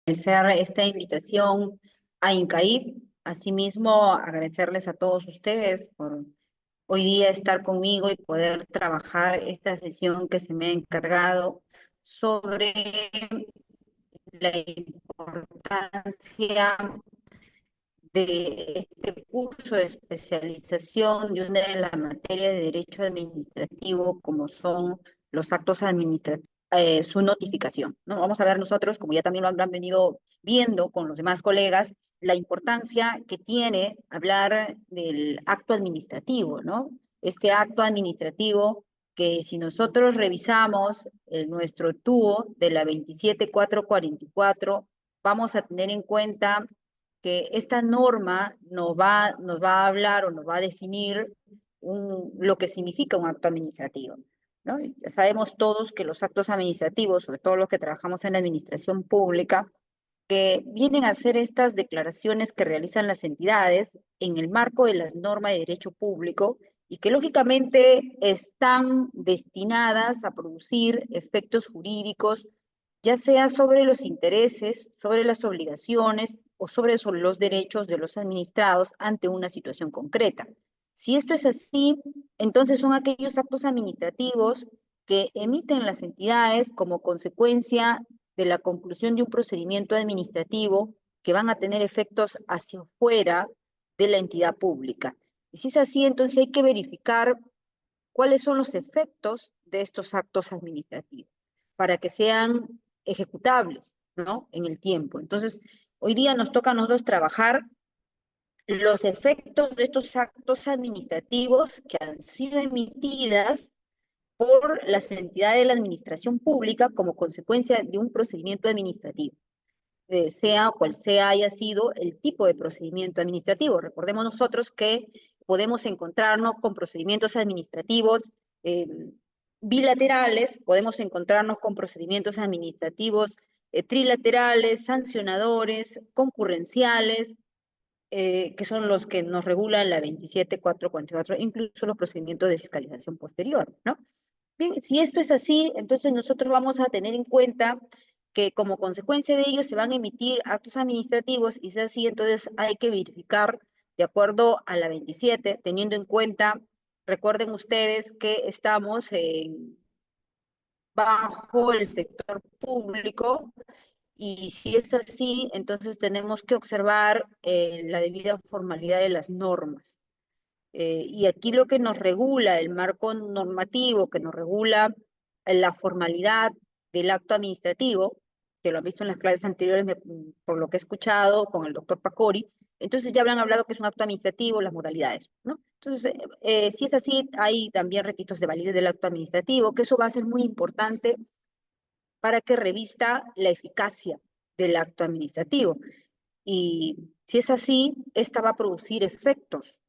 Hacer esta invitación a INCAIP. Asimismo, agradecerles a todos ustedes por hoy día estar conmigo y poder trabajar esta sesión que se me ha encargado sobre la importancia de este curso de especialización de una de las materias de derecho administrativo como son los actos administrativos, su notificación, ¿no? Vamos a ver nosotros, como ya también lo han venido viendo con los demás colegas, la importancia que tiene hablar del acto administrativo, ¿no? Este acto administrativo que si nosotros revisamos nuestro TUO de la 27444, vamos a tener en cuenta que esta norma nos va a hablar o nos va a definir lo que significa un acto administrativo, ¿no? Ya sabemos todos que los actos administrativos, sobre todo los que trabajamos en la administración pública, que vienen a hacer estas declaraciones que realizan las entidades en el marco de las normas de derecho público y que lógicamente están destinadas a producir efectos jurídicos, ya sea sobre los intereses, sobre las obligaciones o sobre los derechos de los administrados ante una situación concreta. Si esto es así, entonces son aquellos actos administrativos que emiten las entidades como consecuencia de la conclusión de un procedimiento administrativo que van a tener efectos hacia afuera de la entidad pública. Y si es así, entonces hay que verificar cuáles son los efectos de estos actos administrativos para que sean ejecutables, ¿no? En el tiempo. Entonces, hoy día nos toca a nosotros trabajar los efectos de estos actos administrativos que han sido emitidas por las entidades de la administración pública como consecuencia de un procedimiento administrativo, sea cual sea haya sido el tipo de procedimiento administrativo. Recordemos nosotros que podemos encontrarnos con procedimientos administrativos eh, bilaterales, podemos encontrarnos con procedimientos administrativos trilaterales, sancionadores, concurrenciales, que son los que nos regulan la 27444, incluso los procedimientos de fiscalización posterior, ¿no? Bien, si esto es así, entonces nosotros vamos a tener en cuenta que como consecuencia de ello se van a emitir actos administrativos y si es así, entonces hay que verificar de acuerdo a la 27, teniendo en cuenta, recuerden ustedes que estamos bajo el sector público y si es así, entonces tenemos que observar la debida formalidad de las normas. Y aquí lo que nos regula, el marco normativo que nos regula la formalidad del acto administrativo, que lo han visto en las clases anteriores, por lo que he escuchado con el doctor Pacori, entonces ya habrán hablado que es un acto administrativo, las modalidades, ¿no? Entonces, si es así, hay también requisitos de validez del acto administrativo, que eso va a ser muy importante para que revista la eficacia del acto administrativo. Y si es así, esta va a producir efectos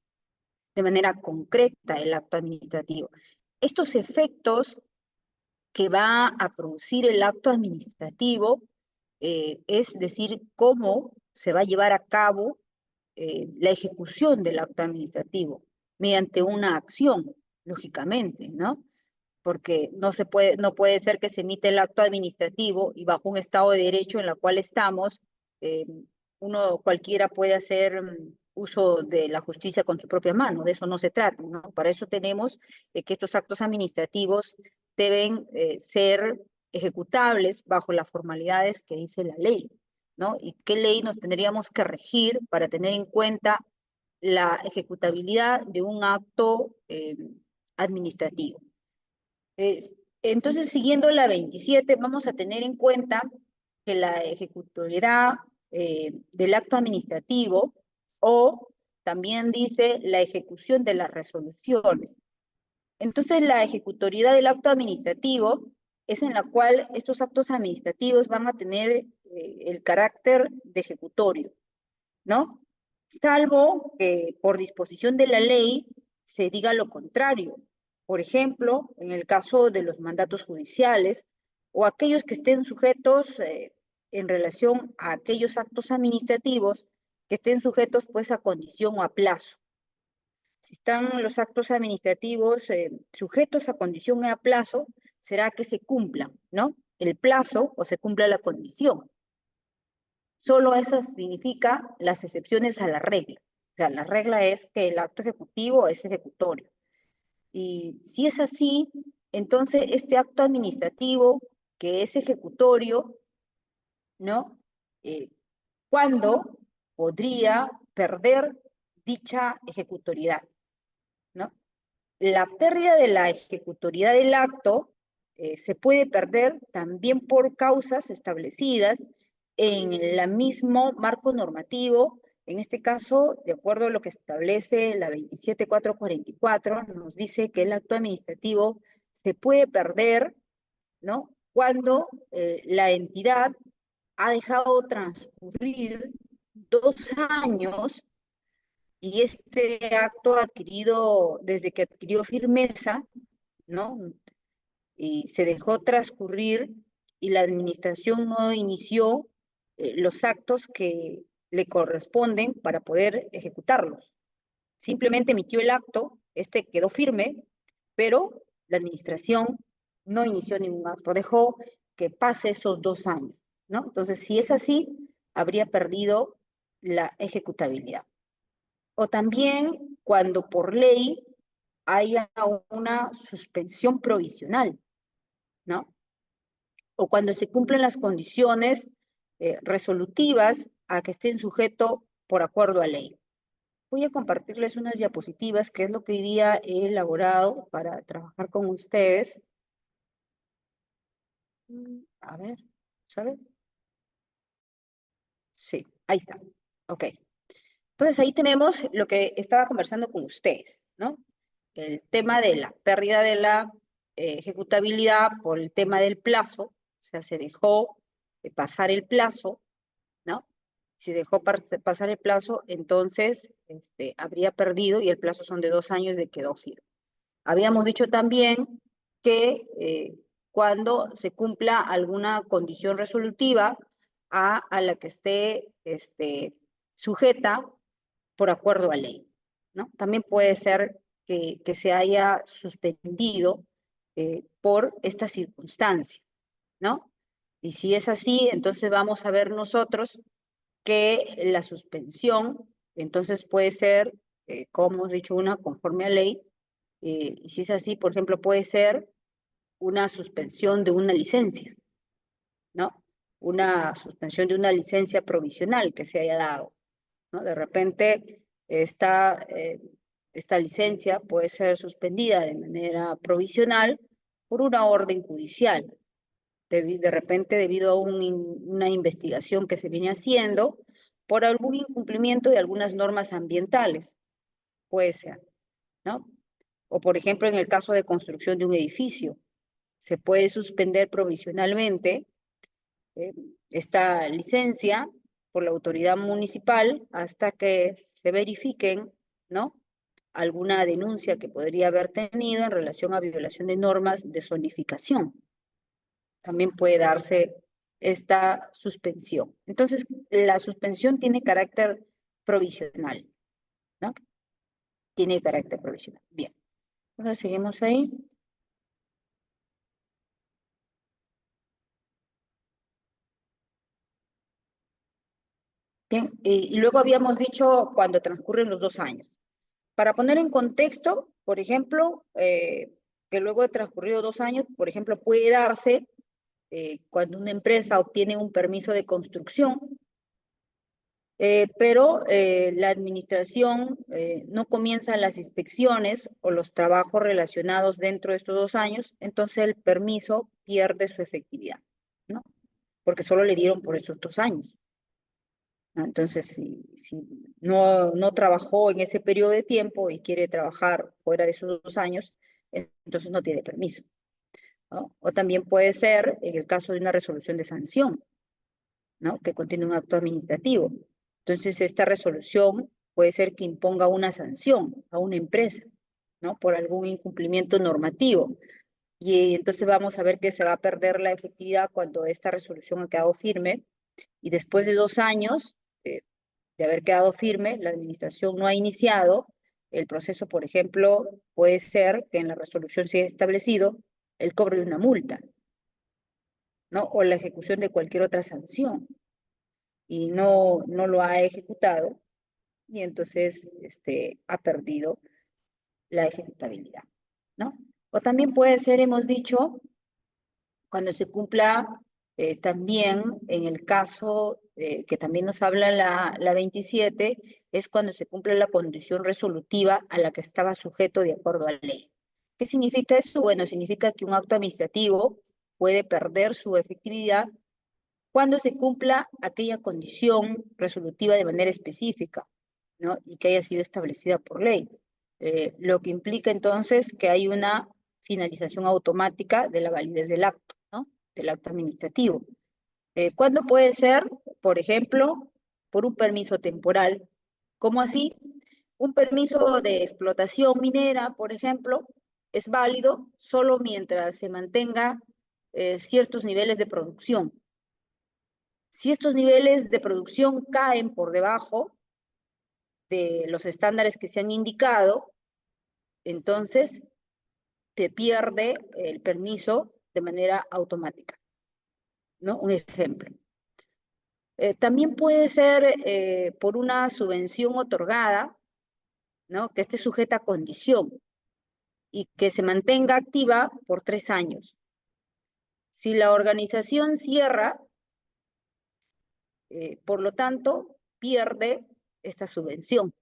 de manera concreta el acto administrativo. Estos efectos que va a producir el acto administrativo, es decir, cómo se va a llevar a cabo la ejecución del acto administrativo mediante una acción, lógicamente, ¿no? Porque no puede ser que se emite el acto administrativo y bajo un estado de derecho en el cual estamos, eh, uno cualquiera puede hacer uso de la justicia con su propia mano, de eso no se trata, ¿no? Para eso tenemos que estos actos administrativos deben ser ejecutables bajo las formalidades que dice la ley, ¿no? ¿Y qué ley nos tendríamos que regir para tener en cuenta la ejecutabilidad de un acto administrativo? Entonces, siguiendo la 27, vamos a tener en cuenta que la ejecutoriedad del acto administrativo o también dice la ejecución de las resoluciones. Entonces, la ejecutoriedad del acto administrativo es en la cual estos actos administrativos van a tener el carácter de ejecutorio, ¿no? Salvo que por disposición de la ley se diga lo contrario. Por ejemplo, en el caso de los mandatos judiciales o aquellos que estén sujetos en relación a aquellos actos administrativos que estén sujetos pues a condición o a plazo. Si están los actos administrativos sujetos a condición o a plazo, será que se cumplan, ¿no? El plazo o se cumpla la condición. Solo eso significa las excepciones a la regla. O sea, la regla es que el acto ejecutivo es ejecutorio. Y si es así, entonces este acto administrativo que es ejecutorio, ¿no? Eh, ¿Cuándo podría perder dicha ejecutoriedad? ¿No? La pérdida de la ejecutoriedad del acto se puede perder también por causas establecidas en el mismo marco normativo. En este caso, de acuerdo a lo que establece la 27444, nos dice que el acto administrativo se puede perder, ¿no? Cuando la entidad ha dejado transcurrir 2 años y este acto adquirido, desde que adquirió firmeza, ¿no? Y se dejó transcurrir y la administración no inició los actos que le corresponden para poder ejecutarlos. Simplemente emitió el acto, este quedó firme, pero la administración no inició ningún acto, dejó que pase esos 2 años, ¿no? Entonces, si es así, habría perdido la ejecutabilidad. O también cuando por ley haya una suspensión provisional, ¿no? O cuando se cumplen las condiciones resolutivas a que estén sujetos por acuerdo a ley. Voy a compartirles unas diapositivas, que es lo que hoy día he elaborado para trabajar con ustedes. A ver, ¿saben? Sí, ahí está. Ok. Entonces ahí tenemos lo que estaba conversando con ustedes, ¿no? El tema de la pérdida de la ejecutabilidad por el tema del plazo, o sea, se dejó de pasar el plazo, ¿no? Si dejó pasar el plazo, entonces habría perdido y el plazo son de 2 años de quedó firme. Habíamos dicho también que cuando se cumpla alguna condición resolutiva a la que esté sujeta por acuerdo a ley, ¿no? También puede ser que se haya suspendido por esta circunstancia, ¿no? Y si es así, entonces vamos a ver nosotros que la suspensión, entonces puede ser, como hemos dicho, una conforme a ley, y si es así, por ejemplo, puede ser una suspensión de una licencia, ¿no? Una suspensión de una licencia provisional que se haya dado, ¿no? De repente, esta licencia puede ser suspendida de manera provisional por una orden judicial, de repente debido a una investigación que se viene haciendo por algún incumplimiento de algunas normas ambientales, puede ser, ¿no? O por ejemplo, en el caso de construcción de un edificio, se puede suspender provisionalmente eh, esta licencia por la autoridad municipal hasta que se verifiquen, ¿no? Alguna denuncia que podría haber tenido en relación a violación de normas de zonificación. También puede darse esta suspensión. Entonces, la suspensión tiene carácter provisional, ¿no? Tiene carácter provisional. Bien. Entonces, seguimos ahí. Bien, y luego habíamos dicho cuando transcurren los 2 años. Para poner en contexto, por ejemplo, que luego de transcurrido 2 años, por ejemplo, puede darse cuando una empresa obtiene un permiso de construcción, pero la administración no comienza las inspecciones o los trabajos relacionados dentro de estos 2 años, entonces el permiso pierde su efectividad, ¿no? Porque solo le dieron por esos 2 años, ¿no? Entonces, si no trabajó en ese periodo de tiempo y quiere trabajar fuera de esos 2 años, entonces no tiene permiso, ¿no? O también puede ser en el caso de una resolución de sanción, ¿no? Que contiene un acto administrativo. Entonces, esta resolución puede ser que imponga una sanción a una empresa, ¿no? Por algún incumplimiento normativo. Y entonces vamos a ver que se va a perder la efectividad cuando esta resolución ha quedado firme y después de 2 años de haber quedado firme, la administración no ha iniciado el proceso, por ejemplo, puede ser que en la resolución se haya establecido el cobro de una multa, ¿no? O la ejecución de cualquier otra sanción. y no lo ha ejecutado, y entonces ha perdido la ejecutabilidad, ¿no? O también puede ser, hemos dicho, cuando se cumpla también, en el caso que también nos habla la 27, es cuando se cumple la condición resolutiva a la que estaba sujeto de acuerdo a la ley. ¿Qué significa eso? Bueno, significa que un acto administrativo puede perder su efectividad cuando se cumpla aquella condición resolutiva de manera específica, ¿no? Y que haya sido establecida por ley. Lo que implica entonces que hay una finalización automática de la validez del acto, ¿no? Del acto administrativo. ¿Cuándo puede ser? Por ejemplo, por un permiso temporal. ¿Cómo así? Un permiso de explotación minera, por ejemplo, es válido solo mientras se mantenga ciertos niveles de producción. Si estos niveles de producción caen por debajo de los estándares que se han indicado, entonces se pierde el permiso de manera automática, ¿no? Un ejemplo. También puede ser por una subvención otorgada, ¿no? Que esté sujeta a condición y que se mantenga activa por 3 años. Si la organización cierra, por lo tanto, pierde esta subvención,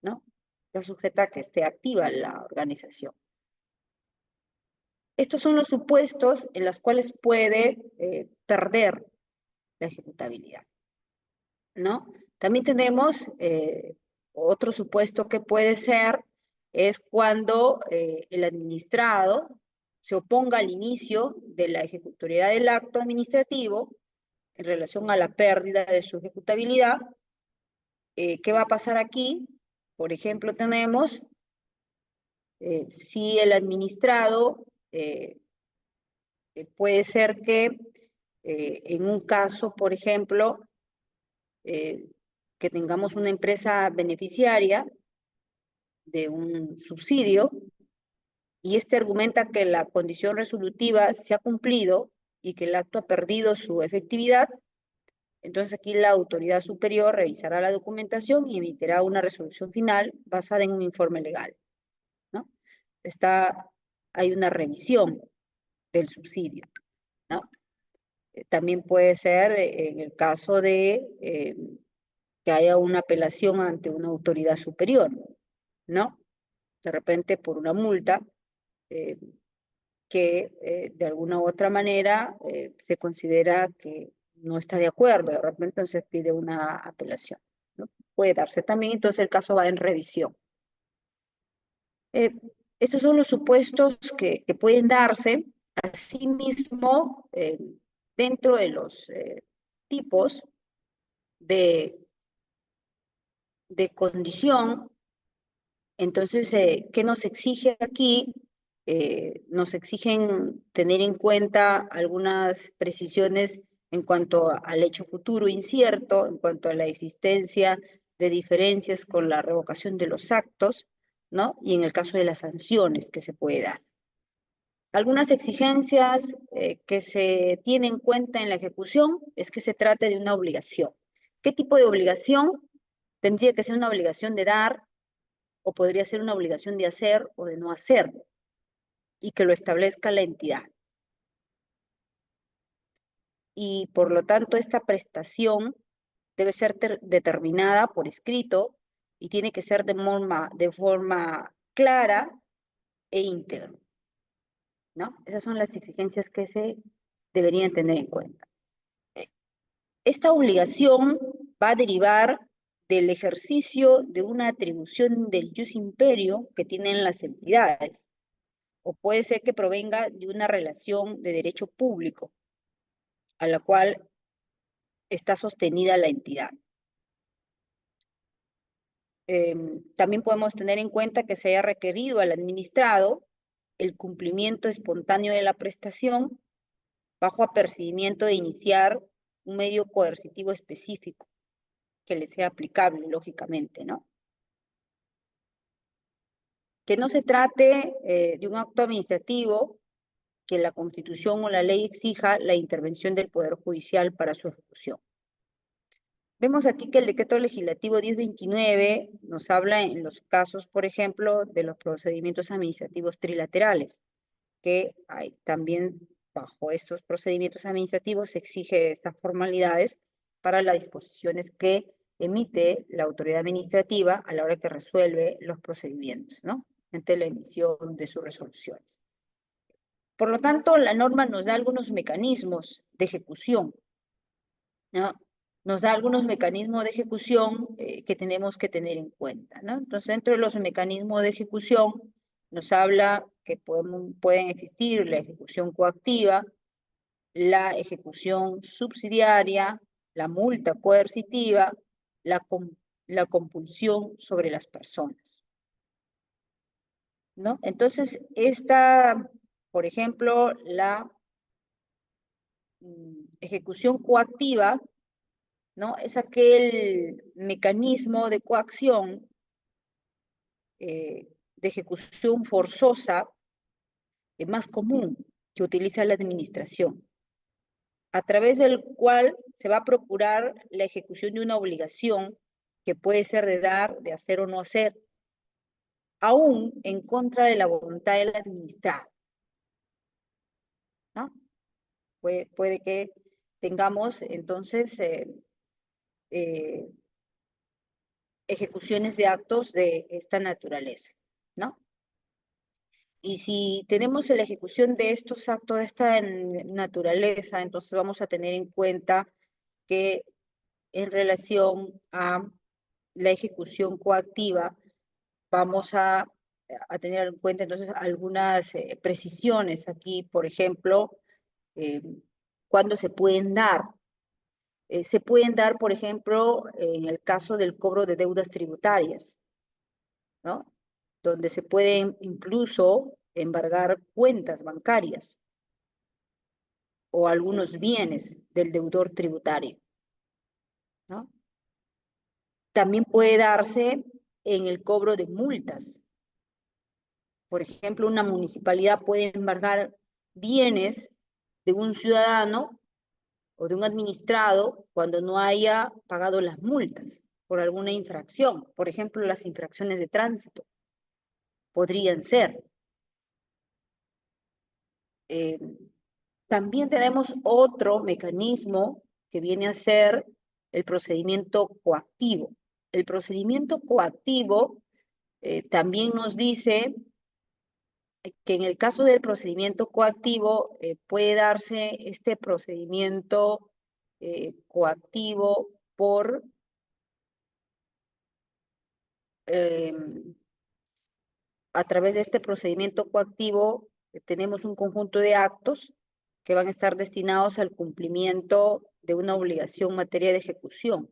¿no? Está sujeta a que esté activa la organización. Estos son los supuestos en los cuales puede perder la ejecutabilidad, ¿no? También tenemos otro supuesto que puede ser, es cuando el administrado se oponga al inicio de la ejecutoriedad del acto administrativo en relación a la pérdida de su ejecutabilidad. ¿Qué va a pasar aquí? Por ejemplo, tenemos si el administrado puede ser que en un caso, por ejemplo, que tengamos una empresa beneficiaria de un subsidio y argumenta que la condición resolutiva se ha cumplido y que el acto ha perdido su efectividad, entonces aquí la autoridad superior revisará la documentación y emitirá una resolución final basada en un informe legal, ¿no? Hay una revisión del subsidio, ¿no? También puede ser en el caso de que haya una apelación ante una autoridad superior, ¿no? De repente por una multa eh, que de alguna u otra manera se considera que no está de acuerdo, de repente entonces pide una apelación, ¿no? Puede darse también, entonces el caso va en revisión. Eh, Estos son los supuestos que pueden darse. Asimismo, dentro de los tipos de, de condición, entonces, ¿qué nos exige aquí? Nos exigen tener en cuenta algunas precisiones en cuanto al hecho futuro incierto, en cuanto a la existencia de diferencias con la revocación de los actos, ¿no? Y en el caso de las sanciones que se puede dar. Algunas exigencias que se tienen en cuenta en la ejecución es que se trate de una obligación. ¿Qué tipo de obligación? Tendría que ser una obligación de dar, o podría ser una obligación de hacer o de no hacer, y que lo establezca la entidad. Y por lo tanto, esta prestación debe ser determinada por escrito y tiene que ser de forma clara e íntegra, ¿no? Esas son las exigencias que se deberían tener en cuenta. Esta obligación va a derivar del ejercicio de una atribución del jus imperio que tienen las entidades, o puede ser que provenga de una relación de derecho público a la cual está sostenida la entidad. También podemos tener en cuenta que se haya requerido al administrado el cumplimiento espontáneo de la prestación bajo apercibimiento de iniciar un medio coercitivo específico que le sea aplicable, lógicamente, ¿no? Que no se trate de un acto administrativo que la Constitución o la ley exija la intervención del Poder Judicial para su ejecución. Vemos aquí que el decreto legislativo 1029 nos habla en los casos, por ejemplo, de los procedimientos administrativos trilaterales, que hay también bajo estos procedimientos administrativos se exige estas formalidades para las disposiciones que emite la autoridad administrativa a la hora que resuelve los procedimientos, ¿no? Ante la emisión de sus resoluciones. Por lo tanto, la norma nos da algunos mecanismos de ejecución, ¿no? Nos da algunos mecanismos de ejecución que tenemos que tener en cuenta, ¿no? Entonces, dentro de los mecanismos de ejecución, nos habla que pueden existir la ejecución coactiva, la ejecución subsidiaria, la multa coercitiva, la compulsión sobre las personas, ¿no? Entonces, por ejemplo, la ejecución coactiva, ¿no? Es aquel mecanismo de coacción, de ejecución forzosa más común que utiliza la administración, a través del cual se va a procurar la ejecución de una obligación que puede ser de dar, de hacer o no hacer, aún en contra de la voluntad del administrado, ¿no? Puede que tengamos entonces ejecuciones de actos de esta naturaleza, ¿no? Y si tenemos la ejecución de estos actos de esta naturaleza, entonces vamos a tener en cuenta que en relación a la ejecución coactiva, vamos a tener en cuenta entonces algunas precisiones aquí, por ejemplo, cuándo se pueden dar. Se pueden dar, por ejemplo, en el caso del cobro de deudas tributarias, ¿no? Donde se pueden incluso embargar cuentas bancarias o algunos bienes del deudor tributario, ¿no? También puede darse en el cobro de multas. Por ejemplo, una municipalidad puede embargar bienes de un ciudadano o de un administrado cuando no haya pagado las multas por alguna infracción. Por ejemplo, las infracciones de tránsito podrían ser. También tenemos otro mecanismo que viene a ser el procedimiento coactivo. El procedimiento coactivo también nos dice que en el caso del procedimiento coactivo puede darse este procedimiento coactivo por a través de este procedimiento coactivo tenemos un conjunto de actos que van a estar destinados al cumplimiento de una obligación en materia de ejecución,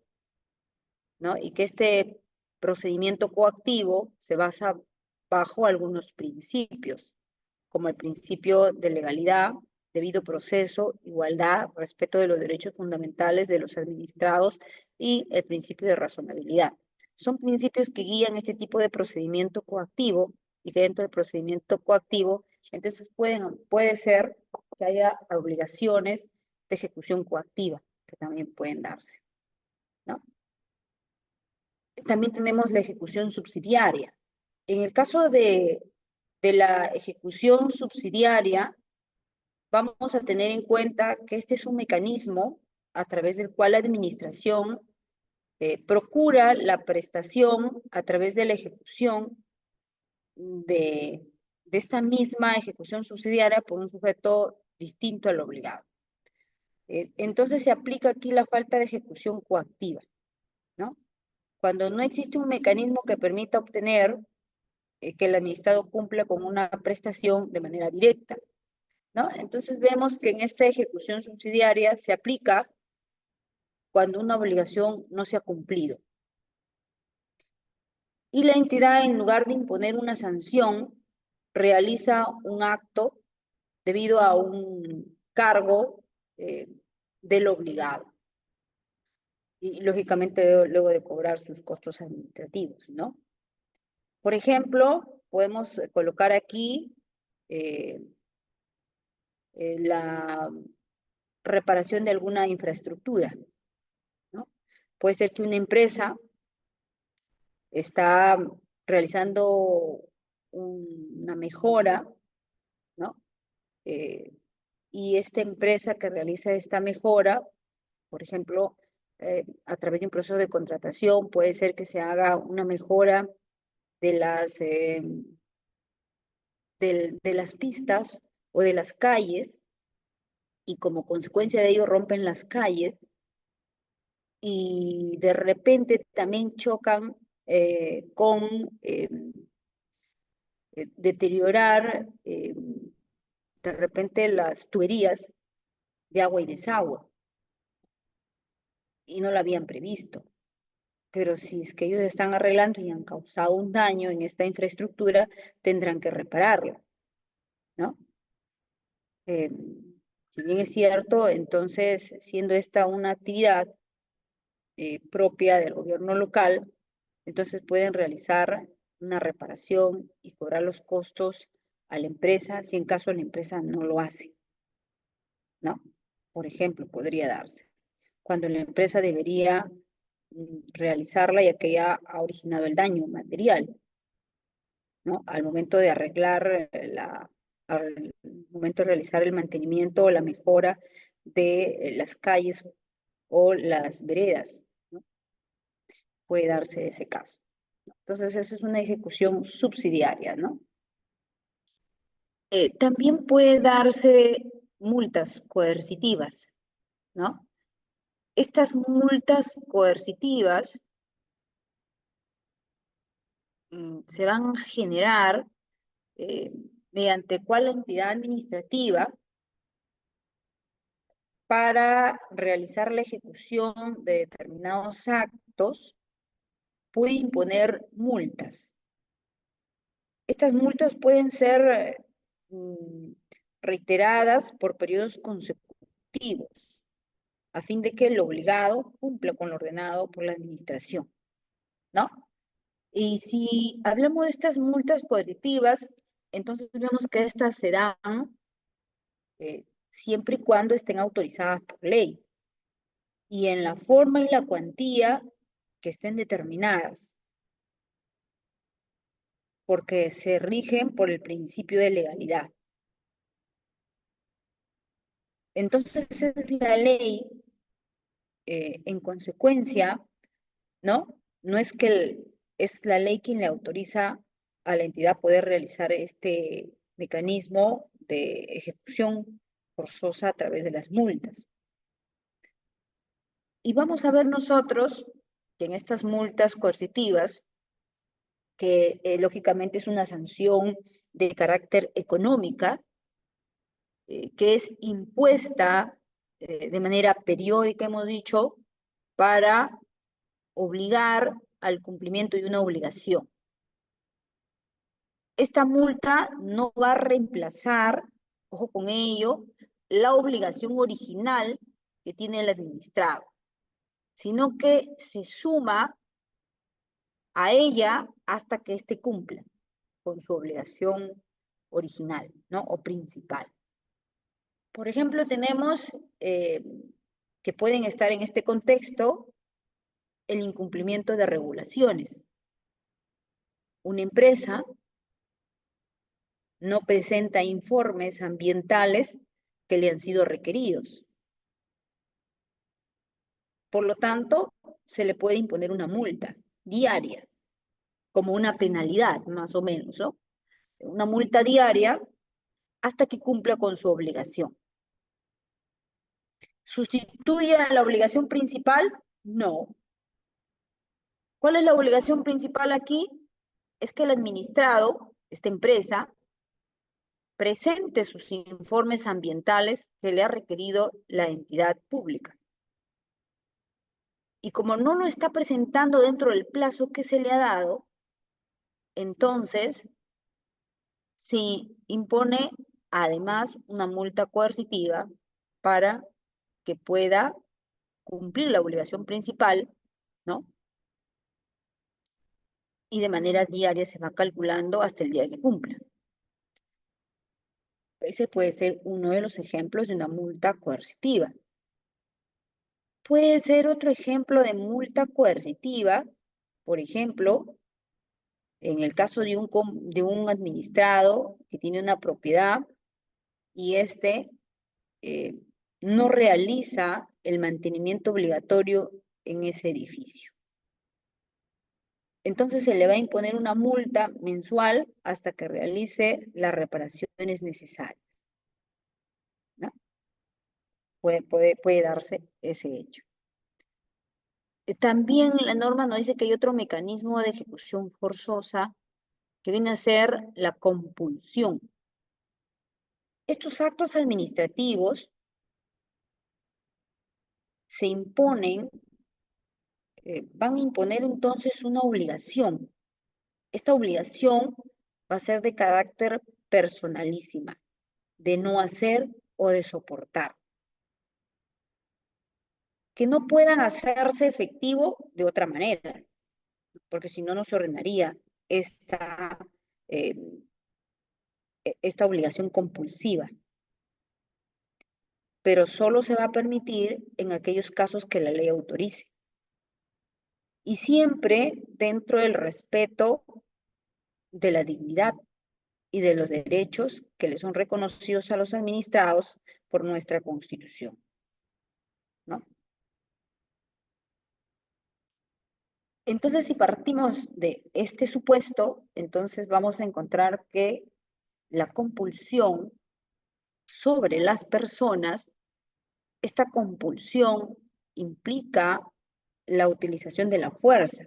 ¿no? Y que este procedimiento coactivo se basa bajo algunos principios, como el principio de legalidad, debido proceso, igualdad, respeto de los derechos fundamentales de los administrados y el principio de razonabilidad. Son principios que guían este tipo de procedimiento coactivo y que dentro del procedimiento coactivo, entonces puede ser que haya obligaciones de ejecución coactiva que también pueden darse, ¿no? También tenemos la ejecución subsidiaria. En el caso de la ejecución subsidiaria, vamos a tener en cuenta que este es un mecanismo a través del cual la administración procura la prestación a través de la ejecución de esta misma ejecución subsidiaria por un sujeto distinto al obligado. Entonces se aplica aquí la falta de ejecución coactiva, ¿no? Cuando no existe un mecanismo que permita obtener que el administrado cumpla con una prestación de manera directa, ¿no? Entonces vemos que en esta ejecución subsidiaria se aplica cuando una obligación no se ha cumplido. Y la entidad, en lugar de imponer una sanción, realiza un acto debido a un cargo del obligado. Y lógicamente luego de cobrar sus costos administrativos, ¿no? Por ejemplo, podemos colocar aquí la reparación de alguna infraestructura, ¿no? Puede ser que una empresa está realizando una mejora, ¿no? Y esta empresa que realiza esta mejora, por ejemplo, a través de un proceso de contratación, puede ser que se haga una mejora de las pistas o de las calles, y como consecuencia de ello rompen las calles, y de repente también chocan con deteriorar de repente las tuberías de agua y desagüe, y no lo habían previsto. Pero si es que ellos están arreglando y han causado un daño en esta infraestructura, tendrán que repararla, ¿no? Eh, si bien es cierto, entonces, siendo esta una actividad propia del gobierno local, entonces pueden realizar una reparación y cobrar los costos a la empresa, si en caso la empresa no lo hace, ¿no? Por ejemplo, podría darse, cuando la empresa debería realizarla, ya que ya ha originado el daño material, ¿no? Al momento de arreglar al momento de realizar el mantenimiento o la mejora de las calles o las veredas, ¿no? Puede darse ese caso. Entonces, esa es una ejecución subsidiaria, ¿no? También puede darse multas coercitivas, ¿no? Estas multas coercitivas se van a generar eh, mediante cuál entidad administrativa para realizar la ejecución de determinados actos puede imponer multas. Estas multas pueden ser reiteradas por periodos consecutivos, a fin de que el obligado cumpla con lo ordenado por la administración, ¿no? Y si hablamos de estas multas coercitivas, entonces vemos que estas se dan siempre y cuando estén autorizadas por ley, y en la forma y la cuantía que estén determinadas, porque se rigen por el principio de legalidad. Entonces es la ley, en consecuencia, ¿no? No es que es la ley quien le autoriza a la entidad poder realizar este mecanismo de ejecución forzosa a través de las multas. Y vamos a ver nosotros que en estas multas coercitivas, que lógicamente es una sanción de carácter económica, que es impuesta de manera periódica, hemos dicho, para obligar al cumplimiento de una obligación. Esta multa no va a reemplazar, ojo con ello, la obligación original que tiene el administrado, sino que se suma a ella hasta que éste cumpla con su obligación original, ¿no? O principal. Por ejemplo, tenemos que pueden estar en este contexto el incumplimiento de regulaciones. Una empresa no presenta informes ambientales que le han sido requeridos. Por lo tanto, se le puede imponer una multa diaria, como una penalidad, más o menos, ¿no? Una multa diaria hasta que cumpla con su obligación. ¿Sustituye a la obligación principal? No. ¿Cuál es la obligación principal aquí? Es que el administrado, esta empresa, presente sus informes ambientales que le ha requerido la entidad pública. Y como no lo está presentando dentro del plazo que se le ha dado, entonces se impone además una multa coercitiva para que pueda cumplir la obligación principal, ¿no? Y de manera diaria se va calculando hasta el día que cumpla. Ese puede ser uno de los ejemplos de una multa coercitiva. Puede ser otro ejemplo de multa coercitiva, por ejemplo, en el caso de un administrado que tiene una propiedad y este eh, no realiza el mantenimiento obligatorio en ese edificio. Entonces se le va a imponer una multa mensual hasta que realice las reparaciones necesarias, ¿no? Puede darse ese hecho. También la norma nos dice que hay otro mecanismo de ejecución forzosa que viene a ser la compulsión. Estos actos administrativos se imponen, van a imponer entonces una obligación. Esta obligación va a ser de carácter personalísima, de no hacer o de soportar, que no puedan hacerse efectivo de otra manera, porque si no, no se ordenaría eh, esta obligación compulsiva, pero solo se va a permitir en aquellos casos que la ley autorice. Y siempre dentro del respeto de la dignidad y de los derechos que le son reconocidos a los administrados por nuestra Constitución, ¿no? Entonces, si partimos de este supuesto, entonces vamos a encontrar que la compulsión sobre las personas, esta compulsión implica la utilización de la fuerza,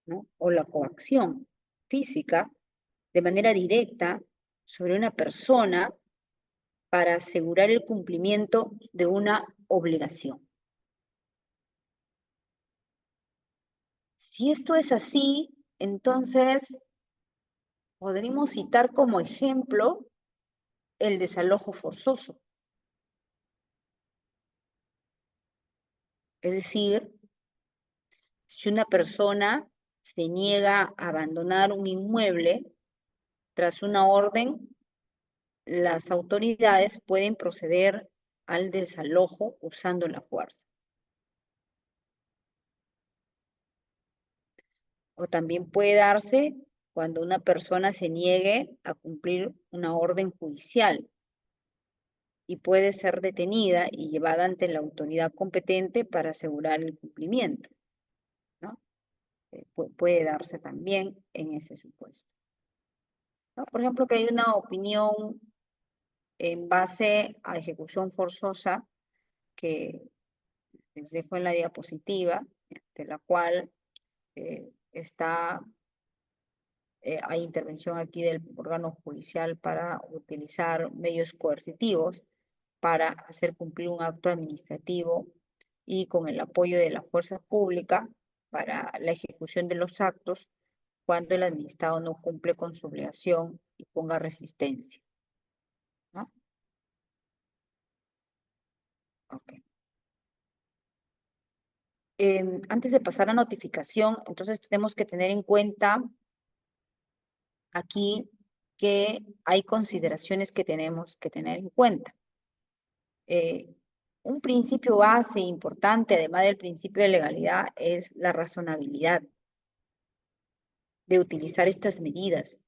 ¿no? O la coacción física de manera directa sobre una persona para asegurar el cumplimiento de una obligación. Si esto es así, entonces podríamos citar como ejemplo el desalojo forzoso. Es decir, si una persona se niega a abandonar un inmueble tras una orden, las autoridades pueden proceder al desalojo usando la fuerza. O también puede darse cuando una persona se niegue a cumplir una orden judicial y puede ser detenida y llevada ante la autoridad competente para asegurar el cumplimiento, ¿no? Puede darse también en ese supuesto, ¿no? Por ejemplo, que hay una opinión en base a ejecución forzosa que les dejo en la diapositiva, de la cual hay intervención aquí del órgano judicial para utilizar medios coercitivos para hacer cumplir un acto administrativo y con el apoyo de la fuerza pública para la ejecución de los actos cuando el administrado no cumple con su obligación y ponga resistencia, ¿no? Okay. Antes de pasar a notificación, entonces tenemos que tener en cuenta aquí que hay consideraciones que tenemos que tener en cuenta. Un principio base importante, además del principio de legalidad, es la razonabilidad de utilizar estas medidas.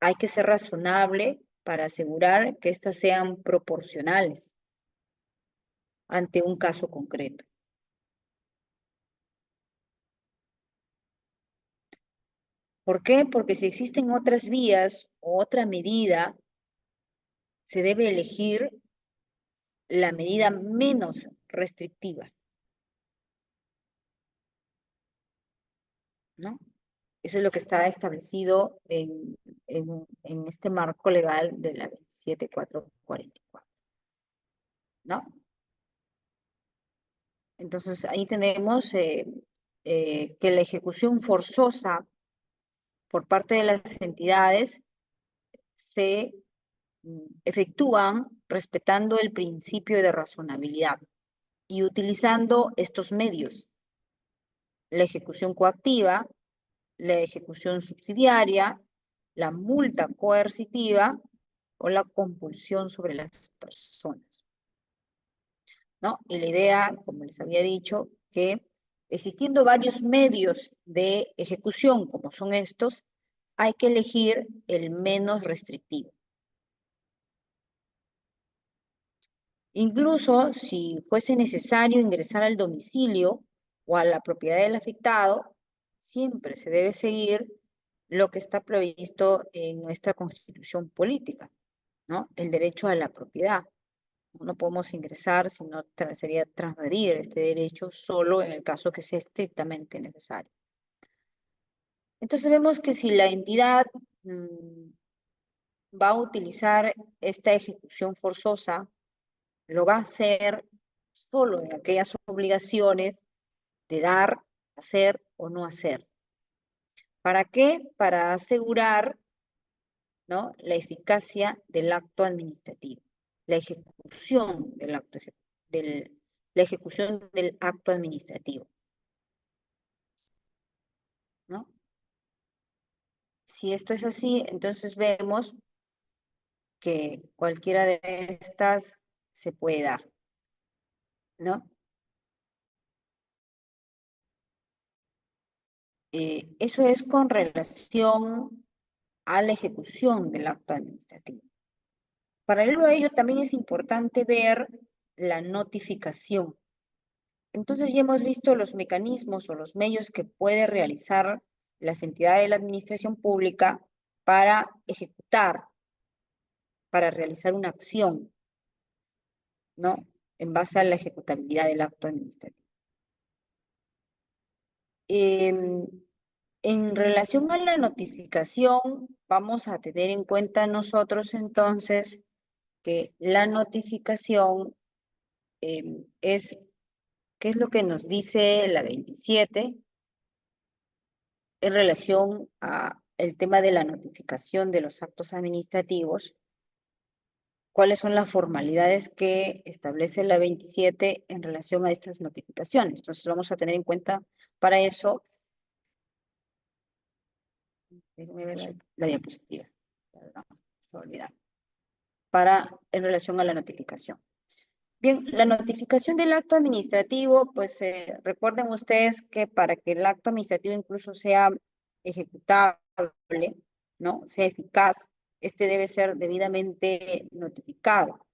Hay que ser razonable para asegurar que éstas sean proporcionales ante un caso concreto. ¿Por qué? Porque si existen otras vías o otra medida, se debe elegir la medida menos restrictiva, ¿no? Eso es lo que está establecido en este marco legal de la 27444, ¿no? Entonces ahí tenemos que la ejecución forzosa por parte de las entidades se efectúan respetando el principio de razonabilidad y utilizando estos medios: la ejecución coactiva, la ejecución subsidiaria, la multa coercitiva o la compulsión sobre las personas. ¿no? Y la idea, como les había dicho, que existiendo varios medios de ejecución, como son estos, hay que elegir el menos restrictivo. Incluso si fuese necesario ingresar al domicilio o a la propiedad del afectado, siempre se debe seguir lo que está previsto en nuestra constitución política, ¿no? El derecho a la propiedad. No podemos ingresar, sino sería transgredir este derecho solo en el caso que sea estrictamente necesario. Entonces vemos que si la entidad va a utilizar esta ejecución forzosa, lo va a hacer solo en aquellas obligaciones de dar, hacer o no hacer. ¿Para qué? Para asegurar, ¿no?, la eficacia del acto administrativo, la ejecución del acto, la ejecución del acto administrativo, ¿no? Si esto es así, entonces vemos que cualquiera de estas se puede dar, ¿no? Eso es con relación a la ejecución del acto administrativo. Paralelo a ello, también es importante ver la notificación. Entonces ya hemos visto los mecanismos o los medios que puede realizar las entidades de la administración pública para ejecutar, para realizar una acción, ¿no?, en base a la ejecutabilidad del acto administrativo. En relación a la notificación, vamos a tener en cuenta nosotros entonces que la notificación es, ¿qué es lo que nos dice la 27 en relación a el tema de la notificación de los actos administrativos? ¿Cuáles son las formalidades que establece la 27 en relación a estas notificaciones? Entonces vamos a tener en cuenta para eso, déjenme ver la diapositiva, perdón, se me olvidó, en relación a la notificación. Bien, la notificación del acto administrativo, pues recuerden ustedes que para que el acto administrativo incluso sea ejecutable, ¿no?, sea eficaz, este debe ser debidamente notificado.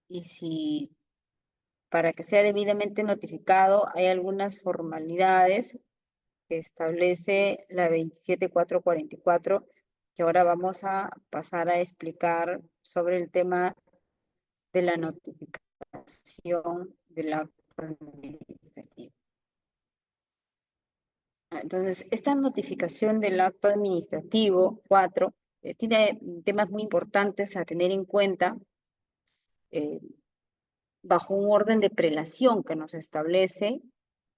Y si para que sea debidamente notificado hay algunas formalidades que establece la 27444, que ahora vamos a pasar a explicar sobre el tema de la notificación del acto administrativo. Entonces, esta notificación del acto administrativo 4 tiene temas muy importantes a tener en cuenta bajo un orden de prelación que nos establece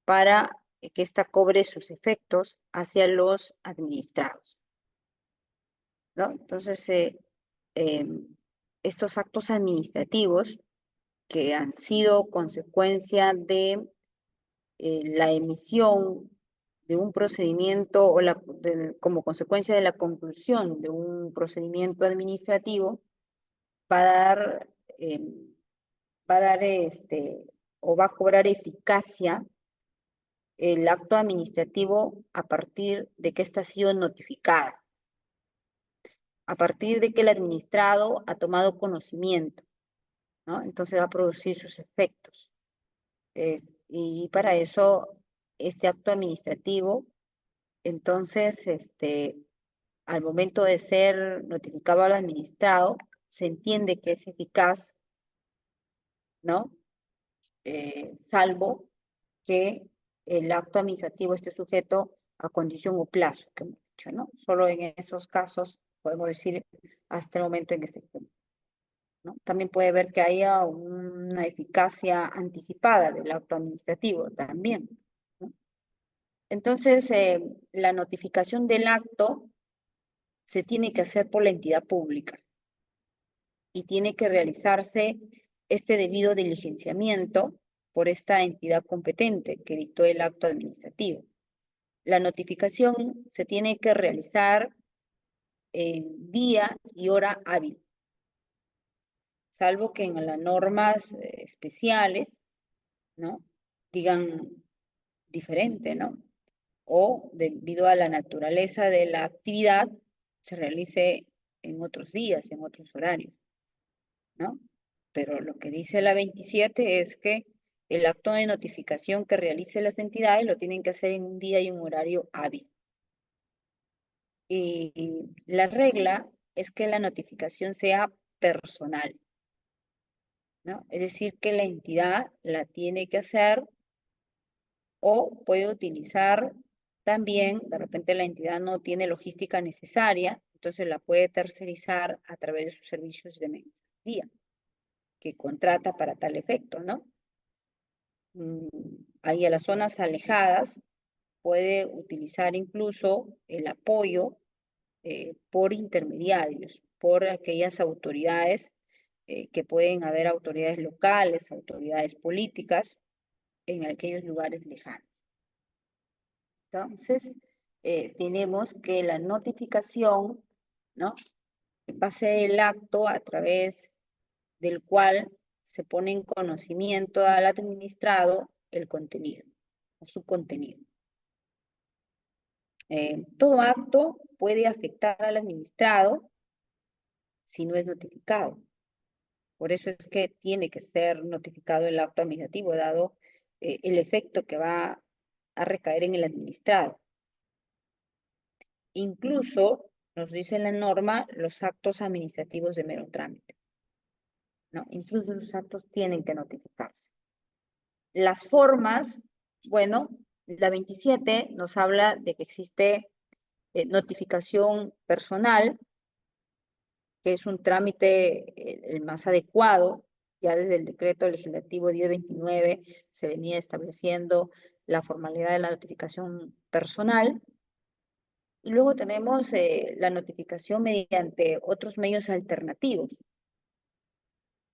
para que ésta cobre sus efectos hacia los administrados, ¿no? Entonces, estos actos administrativos que han sido consecuencia de la emisión de un procedimiento o como consecuencia de la conclusión de un procedimiento administrativo, va a dar, o va a cobrar eficacia el acto administrativo a partir de que ésta ha sido notificada, a partir de que el administrado ha tomado conocimiento, ¿no? Entonces va a producir sus efectos. Y para eso, este acto administrativo, entonces, al momento de ser notificado al administrado, se entiende que es eficaz, ¿no? Salvo que el acto administrativo esté sujeto a condición o plazo, que hemos dicho, ¿no? Solo en esos casos podemos decir hasta el momento en que se cumple, ¿no? También puede haber que haya una eficacia anticipada del acto administrativo también, ¿no? Entonces, la notificación del acto se tiene que hacer por la entidad pública y tiene que realizarse este debido diligenciamiento por esta entidad competente que dictó el acto administrativo. La notificación se tiene que realizar en día y hora hábil, salvo que en las normas especiales, ¿no? Digan diferente, ¿no? O debido a la naturaleza de la actividad, se realice en otros días, en otros horarios, ¿no? Pero lo que dice la 27 es que el acto de notificación que realicen las entidades lo tienen que hacer en un día y un horario hábil. Y la regla es que la notificación sea personal, ¿no? Es decir, que la entidad la tiene que hacer o puede utilizar también, de repente la entidad no tiene logística necesaria, entonces la puede tercerizar a través de sus servicios de mensajería que contrata para tal efecto, ¿no? Ahí a las zonas alejadas puede utilizar incluso el apoyo por intermediarios, por aquellas autoridades que pueden haber autoridades locales, autoridades políticas en aquellos lugares lejanos. Entonces, tenemos que la notificación, ¿no? Va a ser el acto a través del cual se pone en conocimiento al administrado el contenido, o su contenido. Todo acto puede afectar al administrado si no es notificado. Por eso es que tiene que ser notificado el acto administrativo, dado el efecto que va a recaer en el administrado. Incluso, nos dice la norma, los actos administrativos de mero trámite, ¿no? Incluso esos actos tienen que notificarse. Las formas, bueno, la 27 nos habla de que existe notificación personal, que es un trámite el más adecuado. Ya desde el decreto legislativo 1029 se venía estableciendo la formalidad de la notificación personal. Y luego tenemos la notificación mediante otros medios alternativos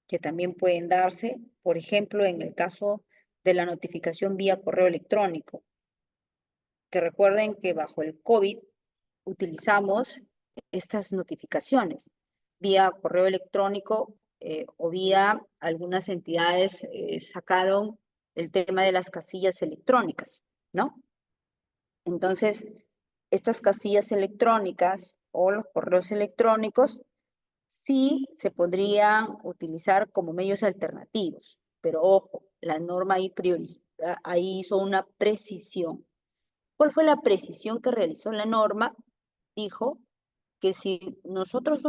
que también pueden darse, por ejemplo, en el caso de la notificación vía correo electrónico, que recuerden que bajo el COVID utilizamos estas notificaciones vía correo electrónico o vía algunas entidades sacaron el tema de las casillas electrónicas, ¿no? Entonces, estas casillas electrónicas o los correos electrónicos sí se podrían utilizar como medios alternativos, pero ojo, la norma ahí hizo una precisión. ¿Cuál fue la precisión que realizó la norma? Dijo que si nosotros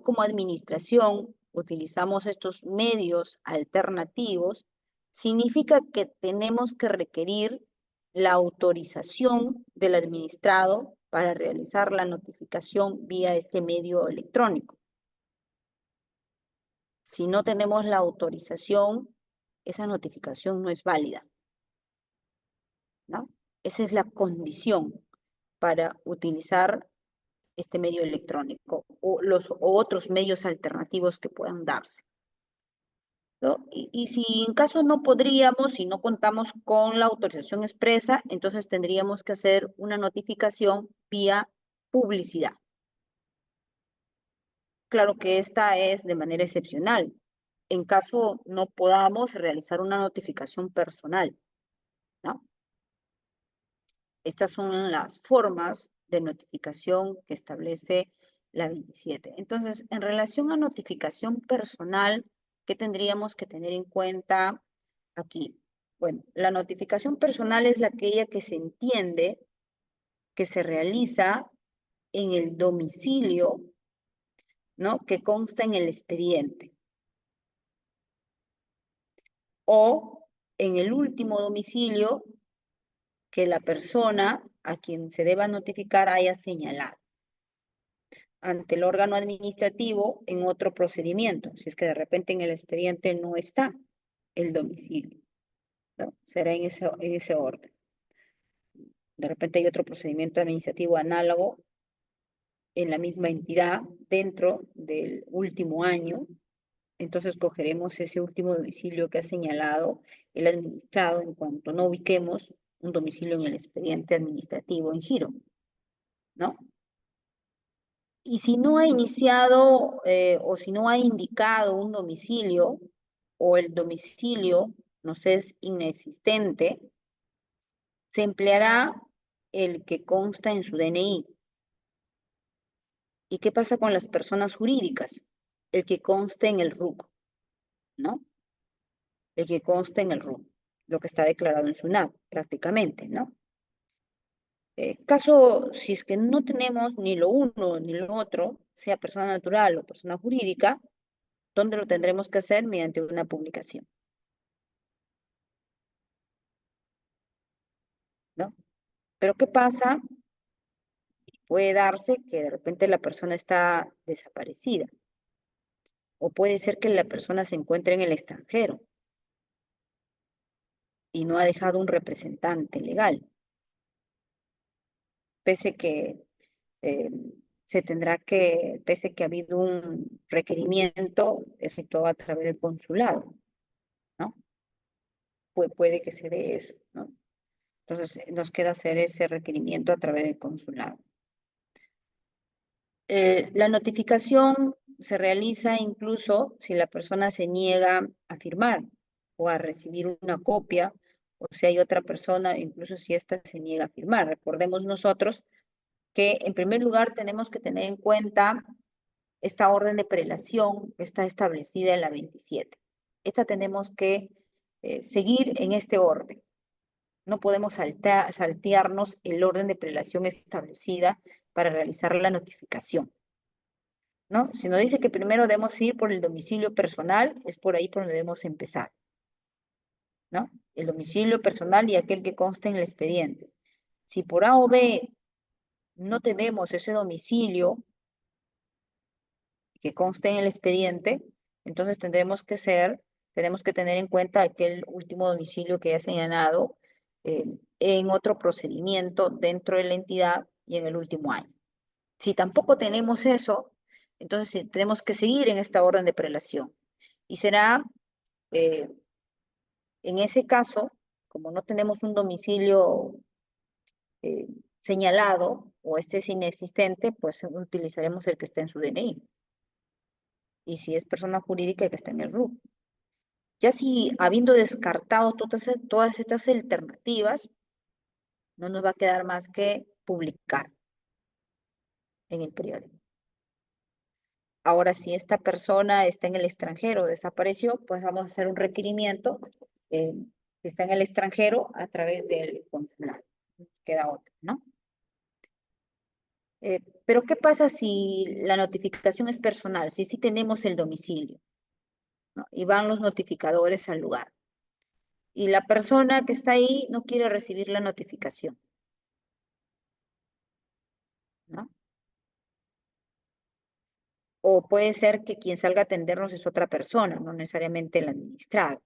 como administración, utilizamos estos medios alternativos, significa que tenemos que requerir la autorización del administrado para realizar la notificación vía este medio electrónico. Si no tenemos la autorización, esa notificación no es válida, ¿no? Esa es la condición para utilizar este medio electrónico o otros medios alternativos que puedan darse, ¿no? Y si en caso no podríamos, si no contamos con la autorización expresa, entonces tendríamos que hacer una notificación vía publicidad. Claro que esta es de manera excepcional. En caso no podamos realizar una notificación personal, ¿no? Estas son las formas de notificación que establece la 27. Entonces, en relación a notificación personal, ¿qué tendríamos que tener en cuenta aquí? Bueno, la notificación personal es aquella que se entiende que se realiza en el domicilio, ¿no? Que consta en el expediente o en el último domicilio que la persona a quien se deba notificar haya señalado ante el órgano administrativo en otro procedimiento, si es que de repente en el expediente no está el domicilio, ¿no? Será en ese orden. De repente hay otro procedimiento administrativo análogo en la misma entidad dentro del último año, entonces cogeremos ese último domicilio que ha señalado el administrado en cuanto no ubiquemos un domicilio en el expediente administrativo en giro, ¿no? Y si no ha iniciado o si no ha indicado un domicilio o el domicilio nos es inexistente, se empleará el que consta en su DNI. ¿Y qué pasa con las personas jurídicas? El que conste en el RUC, ¿no? El que conste en el RUC, lo que está declarado en SUNAT, prácticamente, ¿no? Caso, si es que no tenemos ni lo uno ni lo otro, sea persona natural o persona jurídica, ¿dónde lo tendremos que hacer? Mediante una publicación, ¿no? Pero ¿qué pasa? Puede darse que de repente la persona está desaparecida o puede ser que la persona se encuentre en el extranjero y no ha dejado un representante legal, pese que eh, pese que ha habido un requerimiento efectuado a través del consulado, ¿no? Puede que se dé eso, ¿no? Entonces nos queda hacer ese requerimiento a través del consulado. La notificación se realiza incluso si la persona se niega a firmar o a recibir una copia, o si hay otra persona, incluso si ésta se niega a firmar. Recordemos nosotros que en primer lugar tenemos que tener en cuenta esta orden de prelación que está establecida en la 27. Esta tenemos que seguir en este orden. No podemos saltearnos el orden de prelación establecida para realizar la notificación, ¿no? Si nos dice que primero debemos ir por el domicilio personal, es por ahí por donde debemos empezar, ¿no? El domicilio personal y aquel que conste en el expediente. Si por A o B no tenemos ese domicilio que conste en el expediente, entonces tenemos que tener en cuenta aquel último domicilio que haya señalado eh, en otro procedimiento dentro de la entidad y en el último año. Si tampoco tenemos eso, entonces sí, tenemos que seguir en esta orden de prelación. Y será, eh, en ese caso, como no tenemos un domicilio eh, señalado o este es inexistente, pues utilizaremos el que está en su DNI. Y si es persona jurídica, el que está en el RUC. Ya si habiendo descartado todas estas alternativas, no nos va a quedar más que publicar en el periódico. Ahora, si esta persona está en el extranjero, desapareció, pues vamos a hacer un requerimiento que está en el extranjero a través del consulado. Queda otra, ¿no? Pero ¿qué pasa si la notificación es personal? Si sí tenemos el domicilio, ¿no? Y van los notificadores al lugar. Y la persona que está ahí no quiere recibir la notificación, ¿no? O puede ser que quien salga a atendernos es otra persona, no necesariamente el administrado.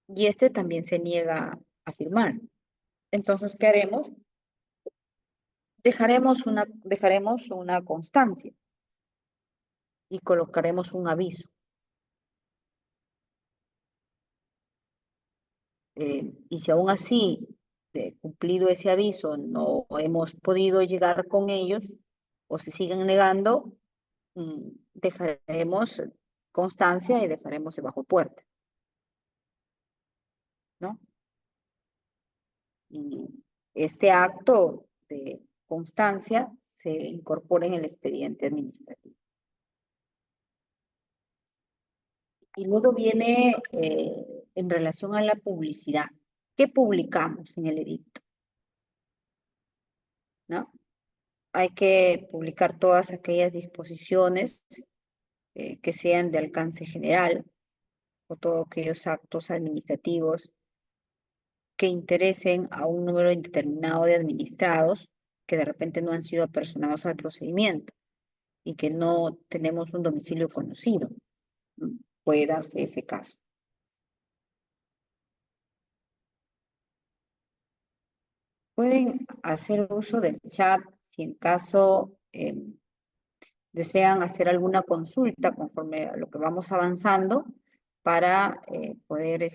Y este también se niega a firmar. Entonces, ¿qué haremos? Dejaremos una constancia y colocaremos un aviso. Y si aún así, cumplido ese aviso, no hemos podido llegar con ellos o se siguen negando, dejaremos constancia y dejaremos bajo puerta, ¿no? Y este acto de constancia se incorpora en el expediente administrativo. Y luego viene en relación a la publicidad. ¿Qué publicamos en el edicto? ¿No? Hay que publicar todas aquellas disposiciones que sean de alcance general o todos aquellos actos administrativos que interesen a un número indeterminado de administrados que de repente no han sido apersonados al procedimiento y que no tenemos un domicilio conocido. ¿No? Puede darse ese caso. Pueden hacer uso del chat si en caso desean hacer alguna consulta conforme a lo que vamos avanzando para poder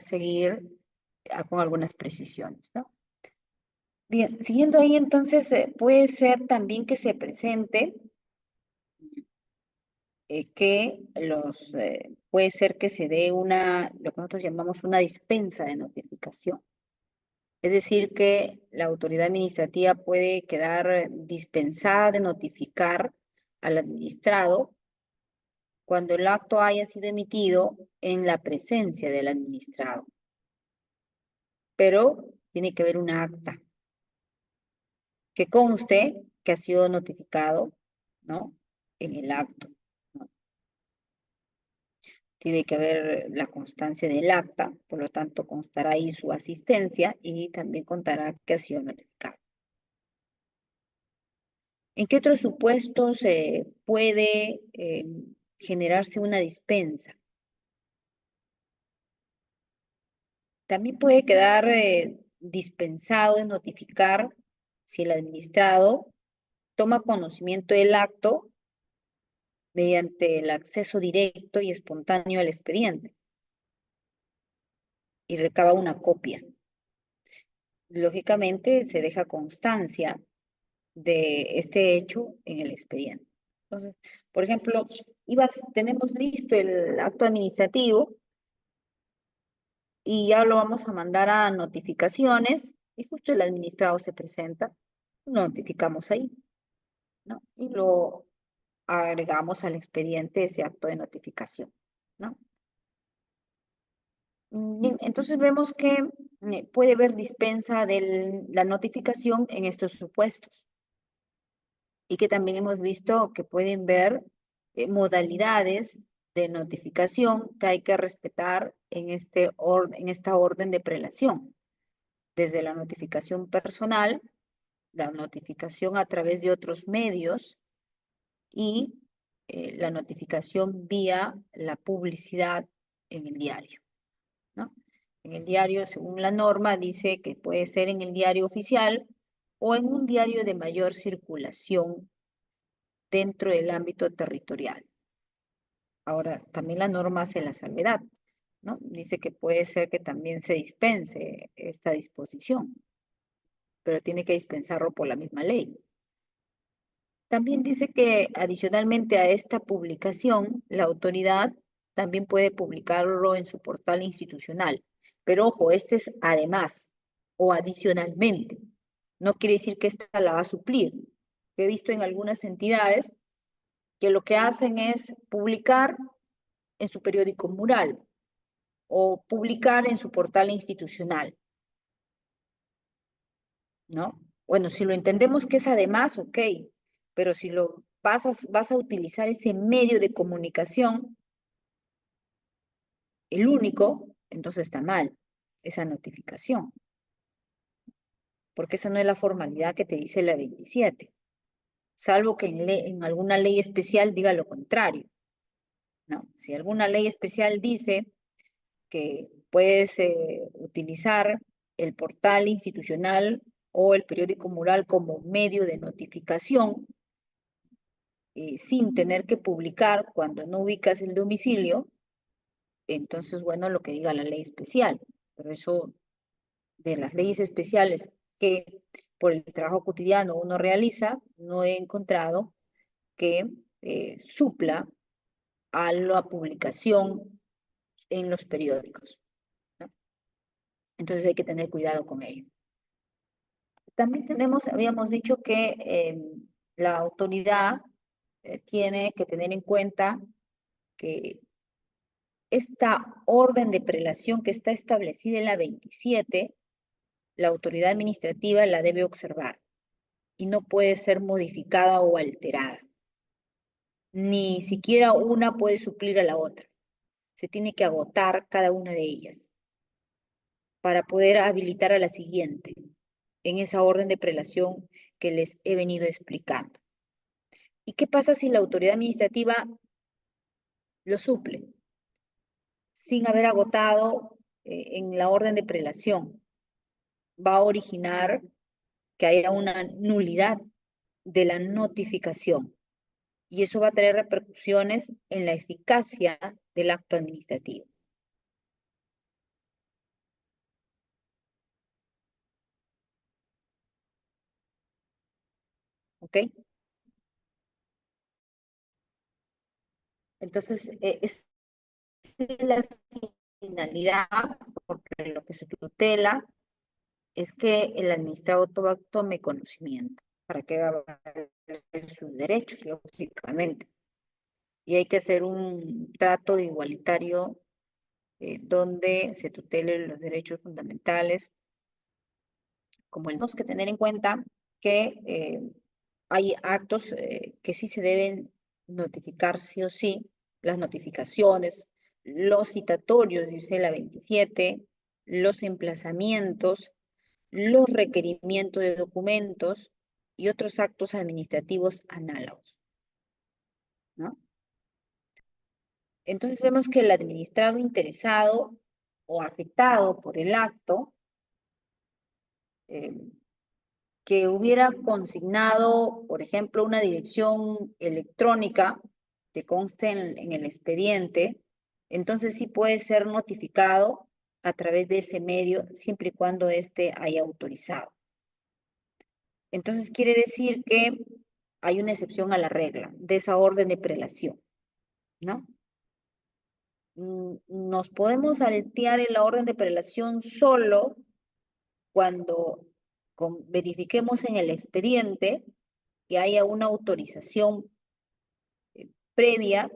seguir con algunas precisiones, ¿no? Bien, siguiendo ahí entonces, puede ser también que se presente puede ser que se dé lo que nosotros llamamos una dispensa de notificación. Es decir, que la autoridad administrativa puede quedar dispensada de notificar al administrado cuando el acto haya sido emitido en la presencia del administrado. Pero tiene que haber una acta que conste que ha sido notificado, ¿no? En el acto, ¿no? Tiene que haber la constancia del acta, por lo tanto constará ahí su asistencia y también contará que ha sido notificado. ¿En qué otros supuestos puede generarse una dispensa? También puede quedar dispensado de notificar si el administrado toma conocimiento del acto mediante el acceso directo y espontáneo al expediente y recaba una copia. Lógicamente se deja constancia de este hecho en el expediente. Entonces, por ejemplo, tenemos listo el acto administrativo y ya lo vamos a mandar a notificaciones y justo el administrado se presenta, notificamos ahí, ¿no? Y lo agregamos al expediente ese acto de notificación, ¿no? Bien, entonces vemos que puede haber dispensa de la notificación en estos supuestos y que también hemos visto que pueden ver modalidades de notificación que hay que respetar en esta orden de prelación, desde la notificación personal, la notificación a través de otros medios y la notificación vía la publicidad en el diario, ¿no? En el diario, según la norma, dice que puede ser en el diario oficial o en un diario de mayor circulación dentro del ámbito territorial. Ahora, también la norma hace la salvedad, ¿no? Dice que puede ser que también se dispense esta disposición, pero tiene que dispensarlo por la misma ley. También dice que adicionalmente a esta publicación, la autoridad también puede publicarlo en su portal institucional. Pero ojo, este es además o adicionalmente. No quiere decir que esta la va a suplir. He visto en algunas entidades que lo que hacen es publicar en su periódico mural o publicar en su portal institucional, ¿no? Bueno, si lo entendemos que es además, ok, pero si vas a utilizar ese medio de comunicación, el único, entonces está mal esa notificación, porque esa no es la formalidad que te dice la 27, salvo que en alguna ley especial diga lo contrario, ¿no? Si alguna ley especial dice que puedes utilizar el portal institucional o el periódico mural como medio de notificación sin tener que publicar cuando no ubicas el domicilio, entonces, bueno, lo que diga la ley especial. Pero eso de las leyes especiales que por el trabajo cotidiano uno realiza, no he encontrado que supla a la publicación en los periódicos, ¿no? Entonces hay que tener cuidado con ello. También habíamos dicho que la autoridad tiene que tener en cuenta que esta orden de prelación que está establecida en la 27, la autoridad administrativa la debe observar y no puede ser modificada o alterada. Ni siquiera una puede suplir a la otra. Se tiene que agotar cada una de ellas para poder habilitar a la siguiente en esa orden de prelación que les he venido explicando. ¿Y qué pasa si la autoridad administrativa lo suple sin haber agotado en la orden de prelación? Va a originar que haya una nulidad de la notificación y eso va a tener repercusiones en la eficacia del acto administrativo. ¿ok? Entonces, esa es la finalidad, porque lo que se tutela es que el administrado tome conocimiento para que haga valer sus derechos, lógicamente. Y hay que hacer un trato igualitario donde se tutelen los derechos fundamentales, como tenemos que tener en cuenta que hay actos que sí se deben notificar sí o sí, las notificaciones, los citatorios, dice la 27, los emplazamientos, los requerimientos de documentos y otros actos administrativos análogos, ¿no? Entonces vemos que el administrado interesado o afectado por el acto eh, que hubiera consignado, por ejemplo, una dirección electrónica que conste en el expediente, entonces sí puede ser notificado a través de ese medio, siempre y cuando éste haya autorizado. Entonces quiere decir que hay una excepción a la regla de esa orden de prelación, ¿no? Nos podemos saltear en la orden de prelación solo cuando verifiquemos en el expediente que haya una autorización previa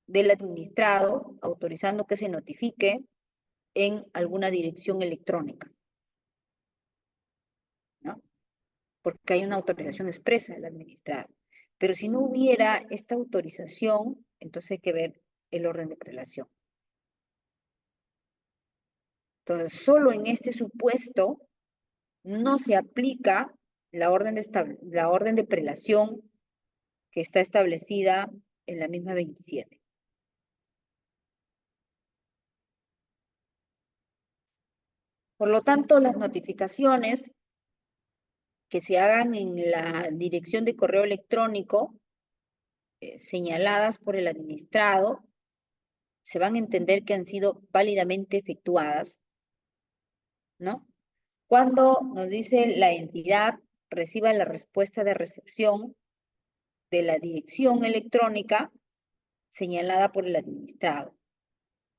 del administrado autorizando que se notifique en alguna dirección electrónica, ¿no? Porque hay una autorización expresa del administrado. Pero si no hubiera esta autorización, entonces hay que ver el orden de prelación. Entonces, solo en este supuesto no se aplica la orden de prelación que está establecida en la misma 27. Por lo tanto, las notificaciones que se hagan en la dirección de correo electrónico señaladas por el administrado se van a entender que han sido válidamente efectuadas, ¿no? Cuando nos dice la entidad reciba la respuesta de recepción de la dirección electrónica señalada por el administrado,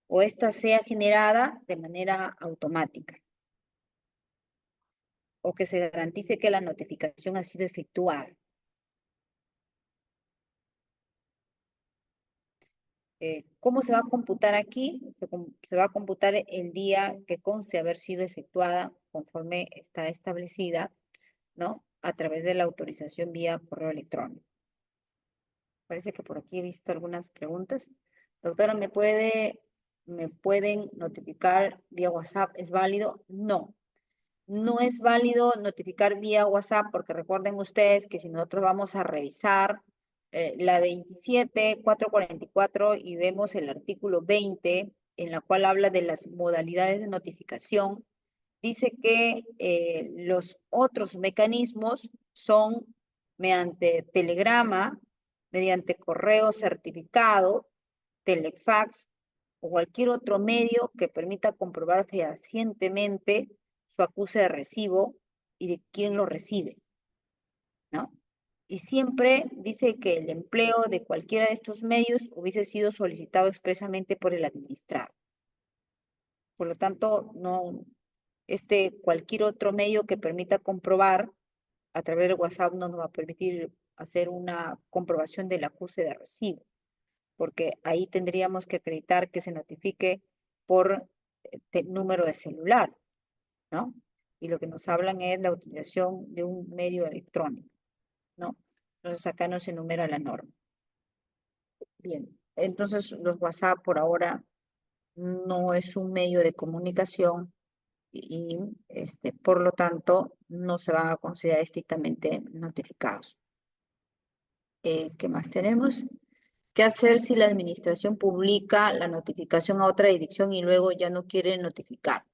o esta sea generada de manera automática, o que se garantice que la notificación ha sido efectuada. ¿Cómo se va a computar aquí? Se va a computar el día que conste haber sido efectuada conforme está establecida, ¿no? A través de la autorización vía correo electrónico. Parece que por aquí he visto algunas preguntas. Doctora, ¿me pueden notificar vía WhatsApp? ¿Es válido? No. No es válido notificar vía WhatsApp porque recuerden ustedes que si nosotros vamos a revisar la 27.444 y vemos el artículo 20 en la cual habla de las modalidades de notificación, dice que los otros mecanismos son mediante telegrama, mediante correo certificado, telefax o cualquier otro medio que permita comprobar fehacientemente su acuse de recibo y de quién lo recibe, ¿no? Y siempre dice que el empleo de cualquiera de estos medios hubiese sido solicitado expresamente por el administrado. Por lo tanto, no, cualquier otro medio que permita comprobar a través de WhatsApp no nos va a permitir hacer una comprobación del acuse de recibo, porque ahí tendríamos que acreditar que se notifique por número de celular, ¿no? Y lo que nos hablan es la utilización de un medio electrónico, ¿no? Entonces acá no se enumera la norma. Bien, entonces los WhatsApp por ahora no es un medio de comunicación y por lo tanto no se van a considerar estrictamente notificados. ¿Qué más tenemos? ¿Qué hacer si la administración publica la notificación a otra dirección y luego ya no quiere notificar?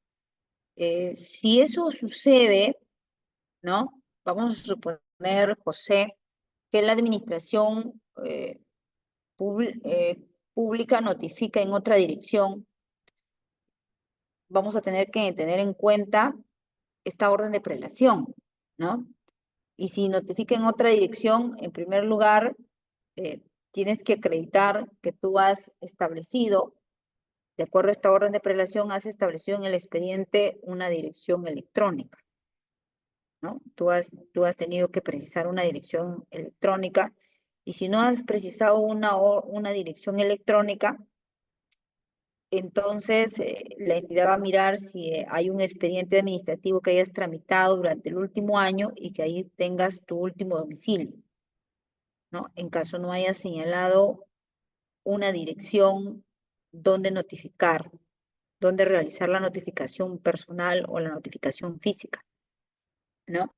Si eso sucede, ¿no? Vamos a suponer, José, que la administración pública notifica en otra dirección, vamos a tener que tener en cuenta esta orden de prelación, ¿no? Y si notifica en otra dirección, en primer lugar, tienes que acreditar que tú has establecido, de acuerdo a esta orden de prelación, has establecido en el expediente una dirección electrónica, ¿no? Tú has tenido que precisar una dirección electrónica, y si no has precisado una dirección electrónica, entonces la entidad va a mirar si hay un expediente administrativo que hayas tramitado durante el último año y que ahí tengas tu último domicilio, ¿no? En caso no hayas señalado una dirección donde notificar, donde realizar la notificación personal o la notificación física, ¿no?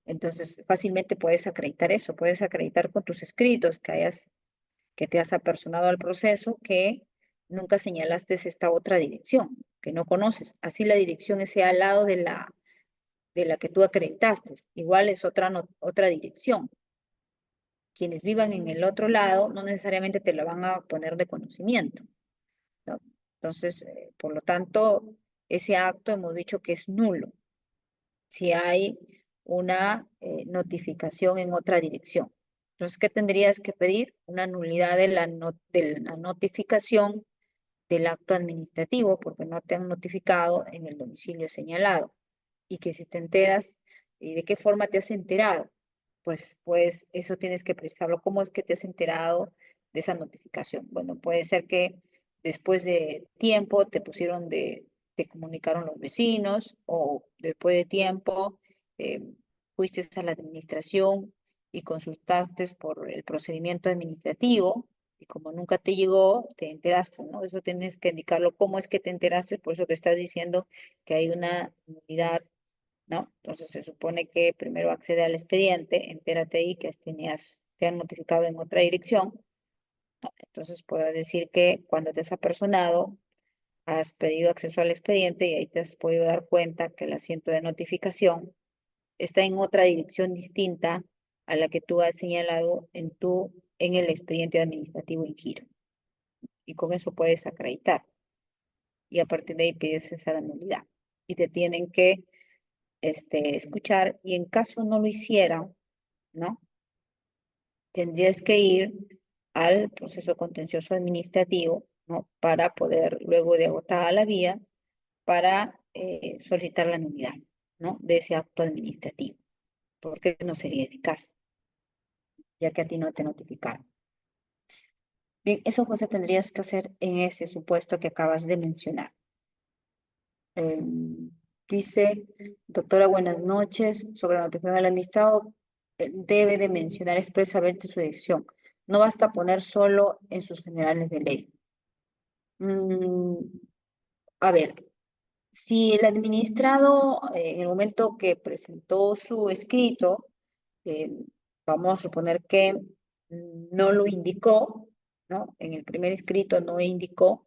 Entonces, fácilmente puedes acreditar eso, puedes acreditar con tus escritos que te has apersonado al proceso, que nunca señalaste esta otra dirección, que no conoces. Así la dirección sea al lado de la que tú acreditaste. Igual es otra dirección. Quienes vivan en el otro lado no necesariamente te la van a poner de conocimiento, ¿no? Entonces, por lo tanto, ese acto hemos dicho que es nulo si hay una notificación en otra dirección. Entonces, ¿qué tendrías que pedir? Una nulidad de de la notificación del acto administrativo, porque no te han notificado en el domicilio señalado. Y que si te enteras, ¿y de qué forma te has enterado? Pues eso tienes que precisarlo. ¿Cómo es que te has enterado de esa notificación? Bueno, puede ser que después de tiempo te comunicaron los vecinos, o después de tiempo eh, fuiste a la administración y consultaste por el procedimiento administrativo, y como nunca te llegó, te enteraste, ¿no? Eso tienes que indicarlo. ¿Cómo es que te enteraste? Por eso que estás diciendo que hay una nulidad, ¿no? Entonces se supone que primero accede al expediente, entérate ahí que te han notificado en otra dirección, ¿no? Entonces puedes decir que cuando te has apersonado, has pedido acceso al expediente y ahí te has podido dar cuenta que el asiento de notificación está en otra dirección distinta a la que tú has señalado en el expediente administrativo en giro. Y con eso puedes acreditar. Y a partir de ahí pides esa nulidad. Y te tienen que escuchar, y en caso no lo hicieran, ¿no? Tendrías que ir al proceso contencioso administrativo, ¿no? Para poder, luego de agotada la vía, para solicitar la nulidad, ¿no? De ese acto administrativo, porque no sería eficaz, ya que a ti no te notificaron. Bien, eso, José, tendrías que hacer en ese supuesto que acabas de mencionar. Dice, doctora, buenas noches. Sobre la notificación del administrado, debe de mencionar expresamente su dirección. No basta poner solo en sus generales de ley. Mm, a ver, si el administrado, en el momento que presentó su escrito, eh, vamos a suponer que no lo indicó, ¿no? En el primer escrito no indicó,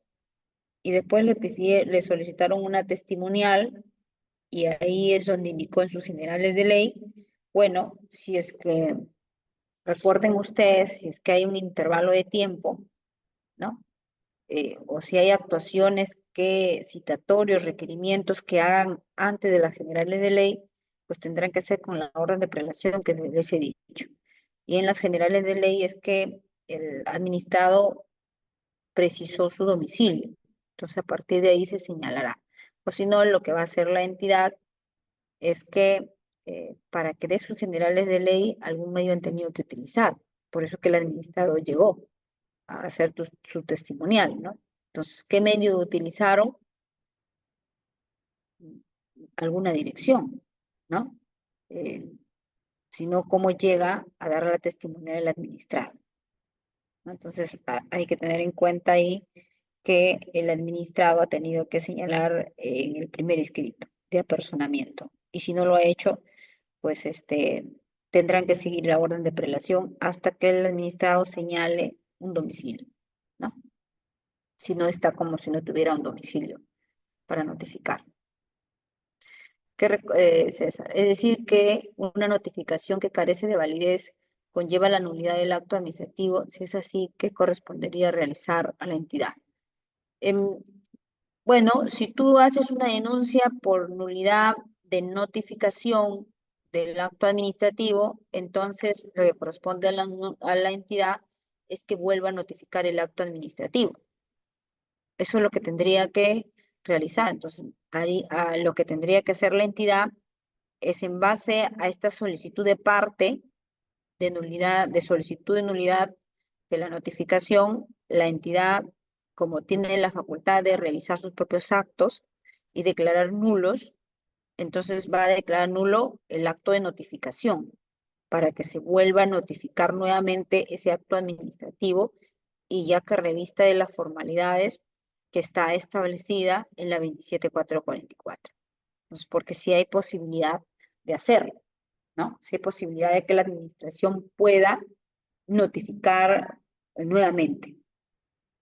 y después le solicitaron una testimonial, y ahí es donde indicó en sus generales de ley. Bueno, si es que, recuerden ustedes, si es que hay un intervalo de tiempo, ¿no? O si hay actuaciones citatorios, requerimientos que hagan antes de las generales de ley, pues tendrán que ser con la orden de prelación que les he dicho. Y en las generales de ley es que el administrado precisó su domicilio. Entonces, a partir de ahí se señalará. O si no, lo que va a hacer la entidad es que para que dé sus generales de ley, algún medio han tenido que utilizar. Por eso que el administrador llegó a hacer su testimonial, ¿no? Entonces, ¿qué medio utilizaron? Alguna dirección, ¿no? Eh, sino cómo llega a dar la testimonial el administrado, ¿no? Entonces, hay que tener en cuenta ahí que el administrado ha tenido que señalar en el primer escrito de apersonamiento. Y si no lo ha hecho, pues tendrán que seguir la orden de prelación hasta que el administrado señale un domicilio, ¿no? Si no, está como si no tuviera un domicilio para notificar. César? Es decir, que una notificación que carece de validez conlleva la nulidad del acto administrativo. Si es así, ¿qué correspondería realizar a la entidad? Em, bueno, si tú haces una denuncia por nulidad de notificación del acto administrativo, entonces lo que corresponde a la entidad es que vuelva a notificar el acto administrativo. Eso es lo que tendría que realizar. Entonces, lo que tendría que hacer la entidad es en base a esta solicitud de parte de nulidad, de solicitud de nulidad de la notificación, la entidad, como tiene la facultad de revisar sus propios actos y declarar nulos, entonces va a declarar nulo el acto de notificación para que se vuelva a notificar nuevamente ese acto administrativo y ya que revista de las formalidades que está establecida en la 27444. Entonces, porque sí hay posibilidad de hacerlo, ¿no? Sí hay posibilidad de que la administración pueda notificar nuevamente,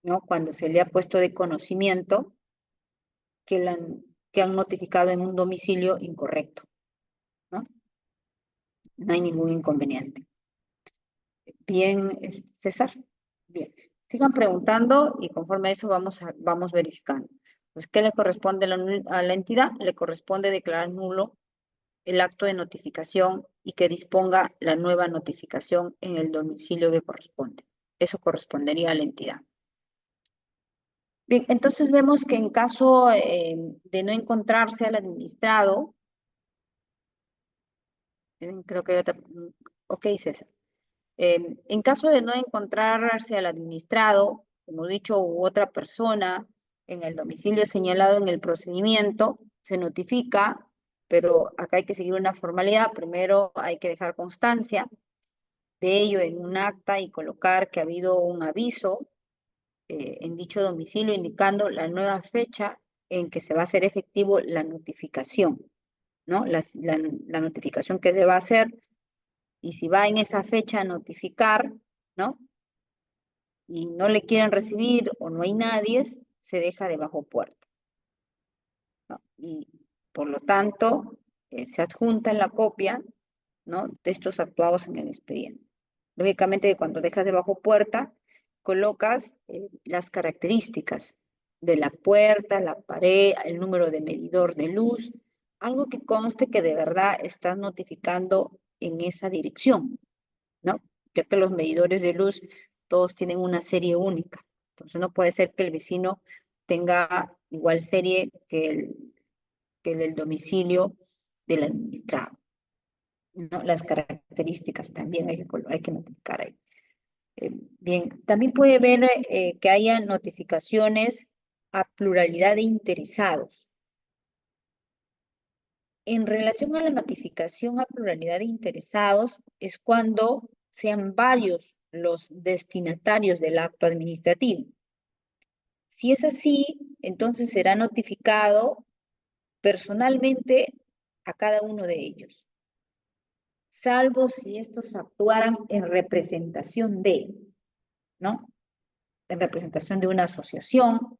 ¿no? Cuando se le ha puesto de conocimiento que, que han notificado en un domicilio incorrecto, ¿no? No hay ningún inconveniente. Bien, César. Bien. Sigan preguntando y conforme a eso vamos verificando. Entonces, ¿qué le corresponde a la entidad? Le corresponde declarar nulo el acto de notificación y que disponga la nueva notificación en el domicilio que corresponde. Eso correspondería a la entidad. Bien, entonces vemos que en caso de no encontrarse al administrado, creo que hay otra, ok, César. En caso de no encontrarse al administrado, como he dicho, u otra persona en el domicilio señalado en el procedimiento, se notifica, pero acá hay que seguir una formalidad. Primero hay que dejar constancia de ello en un acta y colocar que ha habido un aviso en dicho domicilio indicando la nueva fecha en que se va a hacer efectivo la notificación, ¿no? La notificación que se va a hacer y si va en esa fecha a notificar, ¿no? Y no le quieren recibir o no hay nadie, se deja de bajo puerta, ¿no? Y por lo tanto, se adjunta en la copia, ¿no? De estos actuados en el expediente. Lógicamente, cuando dejas de bajo puerta, colocas las características de la puerta, la pared, el número de medidor de luz, algo que conste que de verdad estás notificando en esa dirección, ¿no? Ya que los medidores de luz todos tienen una serie única. Entonces no puede ser que el vecino tenga igual serie que el del domicilio del administrado, ¿no? Las características también hay que notificar ahí. Bien, también puede ver que haya notificaciones a pluralidad de interesados. En relación a la notificación a pluralidad de interesados, es cuando sean varios los destinatarios del acto administrativo. Si es así, entonces será notificado personalmente a cada uno de ellos, salvo si estos actuaran en representación de, ¿no? En representación de una asociación,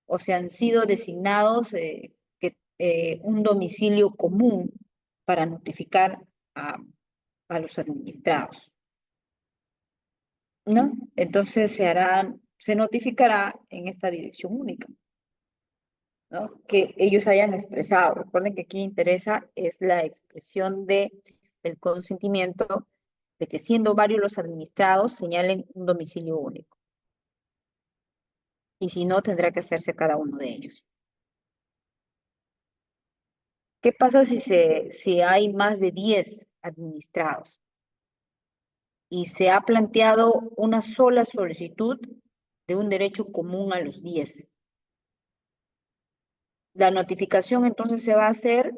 o se han sido designados un domicilio común para notificar a los administrados, ¿no? Entonces se notificará en esta dirección única, ¿no? Que ellos hayan expresado. Recuerden que aquí interesa es la expresión de el consentimiento de que siendo varios los administrados señalen un domicilio único. Y si no, tendrá que hacerse cada uno de ellos. ¿Qué pasa si hay más de 10 administrados y se ha planteado una sola solicitud de un derecho común a los 10? La notificación entonces se va a hacer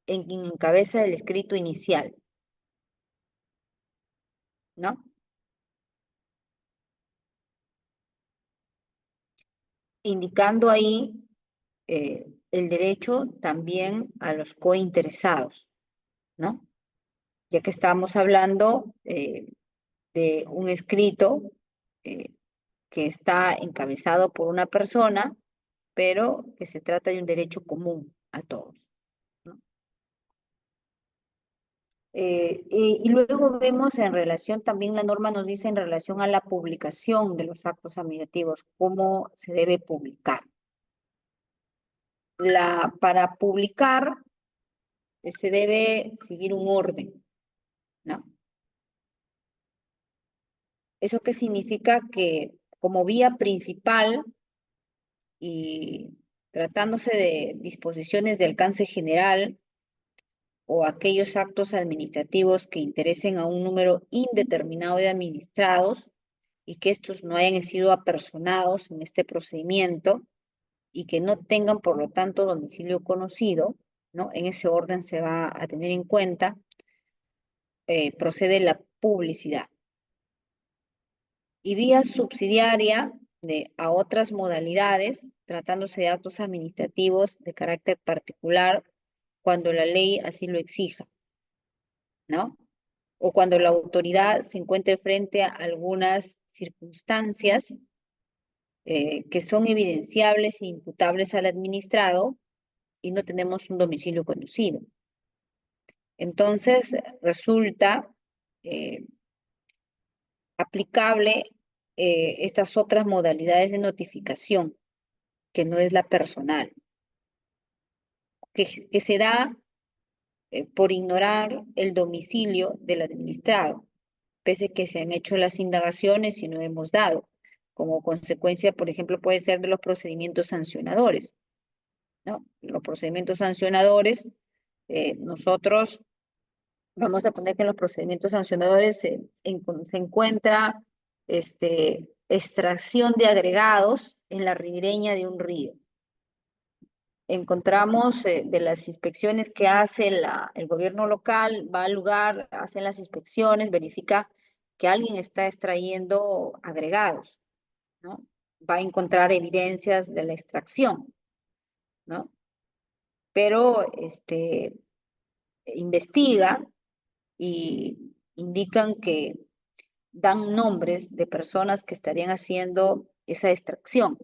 en quien encabeza el escrito inicial, ¿no? Indicando ahí el derecho también a los cointeresados, ¿no? Ya que estamos hablando de un escrito eh, que está encabezado por una persona, pero que se trata de un derecho común a todos, ¿no? Y luego vemos en relación, también la norma nos dice en relación a la publicación de los actos administrativos, cómo se debe publicar. Para publicar se debe seguir un orden, ¿no? ¿Eso qué significa? Que como vía principal y tratándose de disposiciones de alcance general o aquellos actos administrativos que interesen a un número indeterminado de administrados y que estos no hayan sido apersonados en este procedimiento y que no tengan, por lo tanto, domicilio conocido, ¿no? En ese orden se va a tener en cuenta, procede la publicidad. Y vía subsidiaria a otras modalidades, tratándose de actos administrativos de carácter particular, cuando la ley así lo exija, ¿no? O cuando la autoridad se encuentre frente a algunas circunstancias que son evidenciables e imputables al administrado y no tenemos un domicilio conocido. Entonces, resulta eh, aplicable estas otras modalidades de notificación, que no es la personal, que se da por ignorar el domicilio del administrado, pese que se han hecho las indagaciones y no hemos dado. Como consecuencia, por ejemplo, puede ser de los procedimientos sancionadores, ¿no? Los procedimientos sancionadores, nosotros vamos a poner que en los procedimientos sancionadores se encuentra extracción de agregados en la ribereña de un río. Encontramos de las inspecciones que hace el gobierno local, va al lugar, hacen las inspecciones, verifica que alguien está extrayendo agregados, ¿no? Va a encontrar evidencias de la extracción, ¿no? Pero investiga y indican que dan nombres de personas que estarían haciendo esa extracción,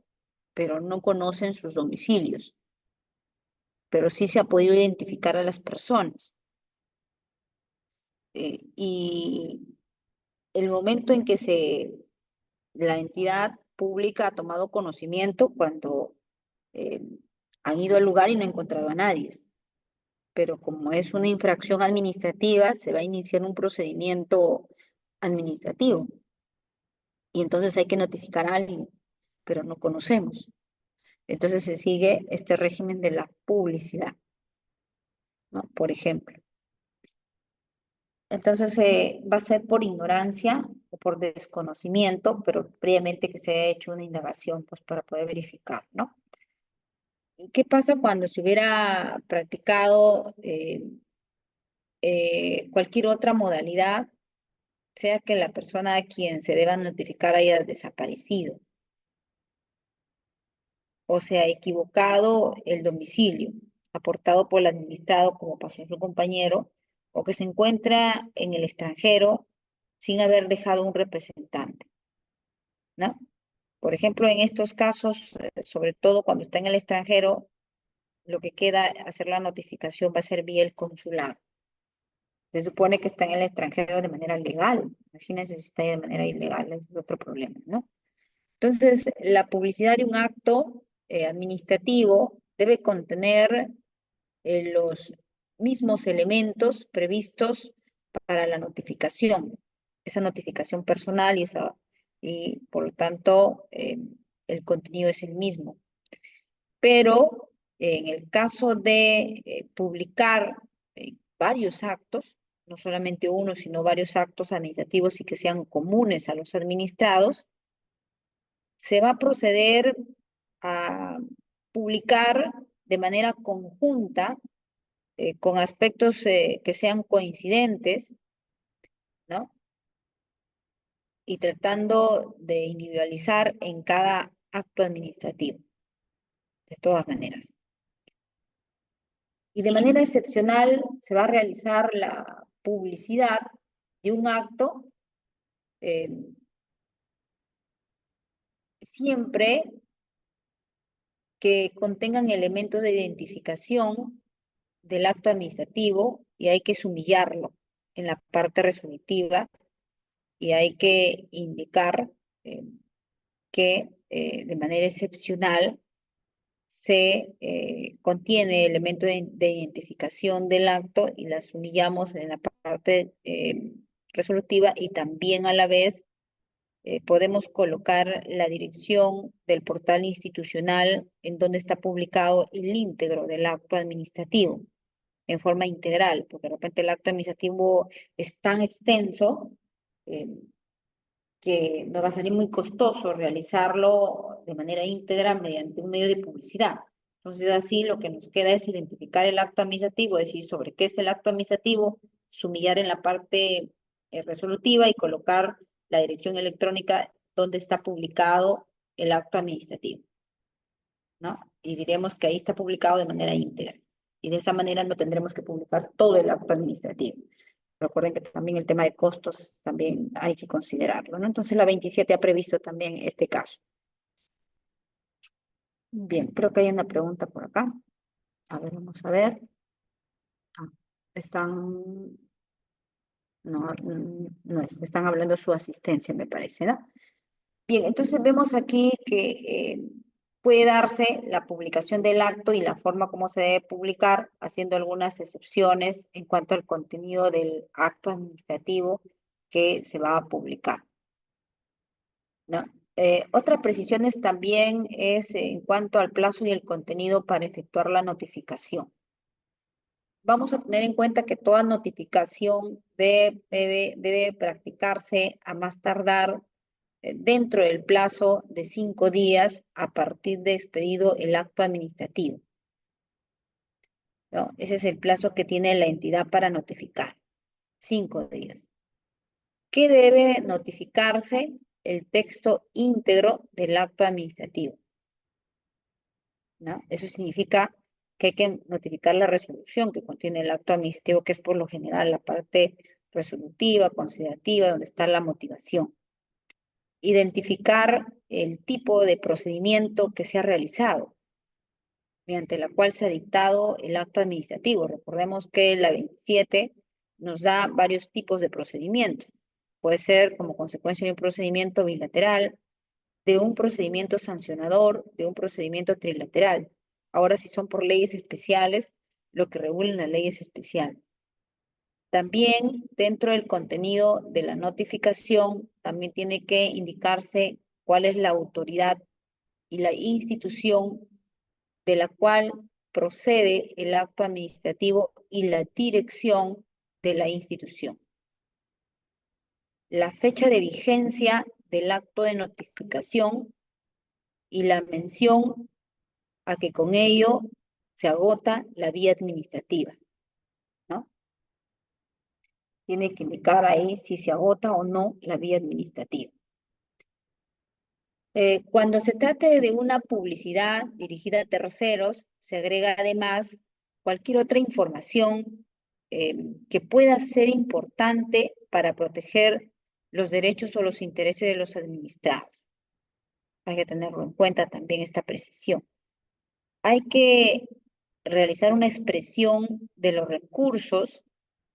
pero no conocen sus domicilios, pero sí se ha podido identificar a las personas. Y el momento en que la entidad pública ha tomado conocimiento cuando eh, han ido al lugar y no han encontrado a nadie. Pero como es una infracción administrativa, se va a iniciar un procedimiento administrativo y entonces hay que notificar a alguien, pero no conocemos. Entonces se sigue este régimen de la publicidad, ¿no? Por ejemplo. Entonces va a ser por ignorancia o por desconocimiento, pero previamente que se haya hecho una indagación, pues para poder verificar, ¿no? ¿Qué pasa cuando se hubiera practicado cualquier otra modalidad, sea que la persona a quien se deba notificar haya desaparecido o sea equivocado el domicilio aportado por el administrado, como pasó a su compañero, o que se encuentra en el extranjero sin haber dejado un representante, ¿no? Por ejemplo, en estos casos, sobre todo cuando está en el extranjero, lo que queda hacer la notificación va a ser vía el consulado. Se supone que está en el extranjero de manera legal. Imagínense si está ahí de manera ilegal, es otro problema, ¿no? Entonces, la publicidad de un acto administrativo debe contener los mismos elementos previstos para la notificación, esa notificación personal y por lo tanto el contenido es el mismo. Pero en el caso de publicar varios actos, no solamente uno, sino varios actos administrativos y que sean comunes a los administrados, se va a proceder a publicar de manera conjunta con aspectos que sean coincidentes, ¿no? Y tratando de individualizar en cada acto administrativo, de todas maneras. Y de manera excepcional se va a realizar la publicidad de un acto eh, siempre que contengan elementos de identificación del acto administrativo y hay que sumillarlo en la parte resolutiva y hay que indicar que de manera excepcional se contiene elemento de identificación del acto y las humillamos en la parte resolutiva y también a la vez podemos colocar la dirección del portal institucional en donde está publicado el íntegro del acto administrativo en forma integral, porque de repente el acto administrativo es tan extenso eh, que nos va a salir muy costoso realizarlo de manera íntegra mediante un medio de publicidad. Entonces, así lo que nos queda es identificar el acto administrativo, decir sobre qué es el acto administrativo, sumillar en la parte resolutiva y colocar la dirección electrónica donde está publicado el acto administrativo, ¿no? Y diremos que ahí está publicado de manera íntegra. Y de esa manera no tendremos que publicar todo el acto administrativo. Recuerden que también el tema de costos también hay que considerarlo, ¿no? Entonces la 27 ha previsto también este caso. Bien, creo que hay una pregunta por acá. A ver, vamos a ver. Ah, están, no, no es, están hablando de su asistencia, me parece, ¿no? Bien, entonces vemos aquí que puede darse la publicación del acto y la forma como se debe publicar, haciendo algunas excepciones en cuanto al contenido del acto administrativo que se va a publicar, ¿no? Otra precisión es también es en cuanto al plazo y el contenido para efectuar la notificación. Vamos a tener en cuenta que toda notificación debe practicarse a más tardar dentro del plazo de 5 días a partir de expedido el acto administrativo, ¿no? Ese es el plazo que tiene la entidad para notificar, 5 días. ¿Qué debe notificarse? El texto íntegro del acto administrativo, ¿no? Eso significa que hay que notificar la resolución que contiene el acto administrativo, que es por lo general la parte resolutiva, considerativa, donde está la motivación. Identificar el tipo de procedimiento que se ha realizado, mediante la cual se ha dictado el acto administrativo. Recordemos que la 27 nos da varios tipos de procedimientos. Puede ser como consecuencia de un procedimiento bilateral, de un procedimiento sancionador, de un procedimiento trilateral. Ahora, si son por leyes especiales, lo que regulan las leyes especiales. También dentro del contenido de la notificación, también tiene que indicarse cuál es la autoridad y la institución de la cual procede el acto administrativo y la dirección de la institución. La fecha de vigencia del acto de notificación y la mención a que con ello se agota la vía administrativa, ¿no? Tiene que indicar ahí si se agota o no la vía administrativa. Cuando se trate de una publicidad dirigida a terceros, se agrega además cualquier otra información que pueda ser importante para proteger los derechos o los intereses de los administrados. Hay que tenerlo en cuenta también esta precisión. Hay que realizar una expresión de los recursos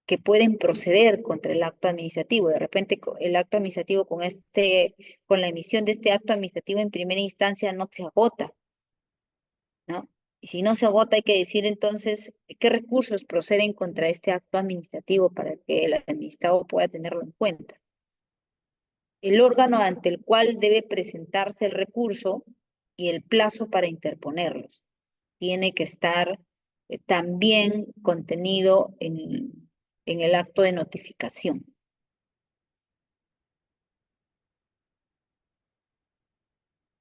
que pueden proceder contra el acto administrativo. De repente, el acto administrativo con la emisión de este acto administrativo en primera instancia no se agota, ¿no? Y si no se agota, hay que decir entonces qué recursos proceden contra este acto administrativo para que el administrado pueda tenerlo en cuenta. El órgano ante el cual debe presentarse el recurso y el plazo para interponerlos. Tiene que estar también contenido en el acto de notificación.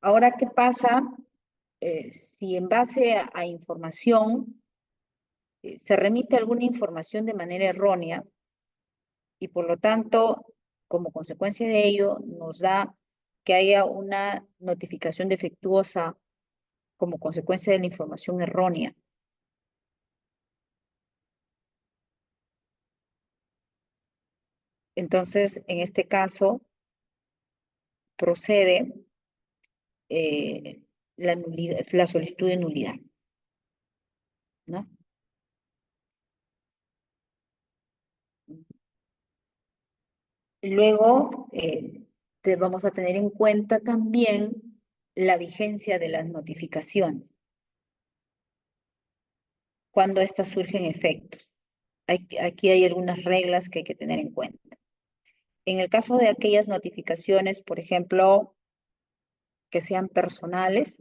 Ahora, ¿qué pasa si en base a información se remite alguna información de manera errónea y por lo tanto, como consecuencia de ello, nos da que haya una notificación defectuosa como consecuencia de la información errónea? Entonces, en este caso, procede la solicitud de nulidad, ¿no? Luego, vamos a tener en cuenta también la vigencia de las notificaciones. cuando éstas surgen efectos. Aquí hay algunas reglas que hay que tener en cuenta. En el caso de aquellas notificaciones, por ejemplo, que sean personales,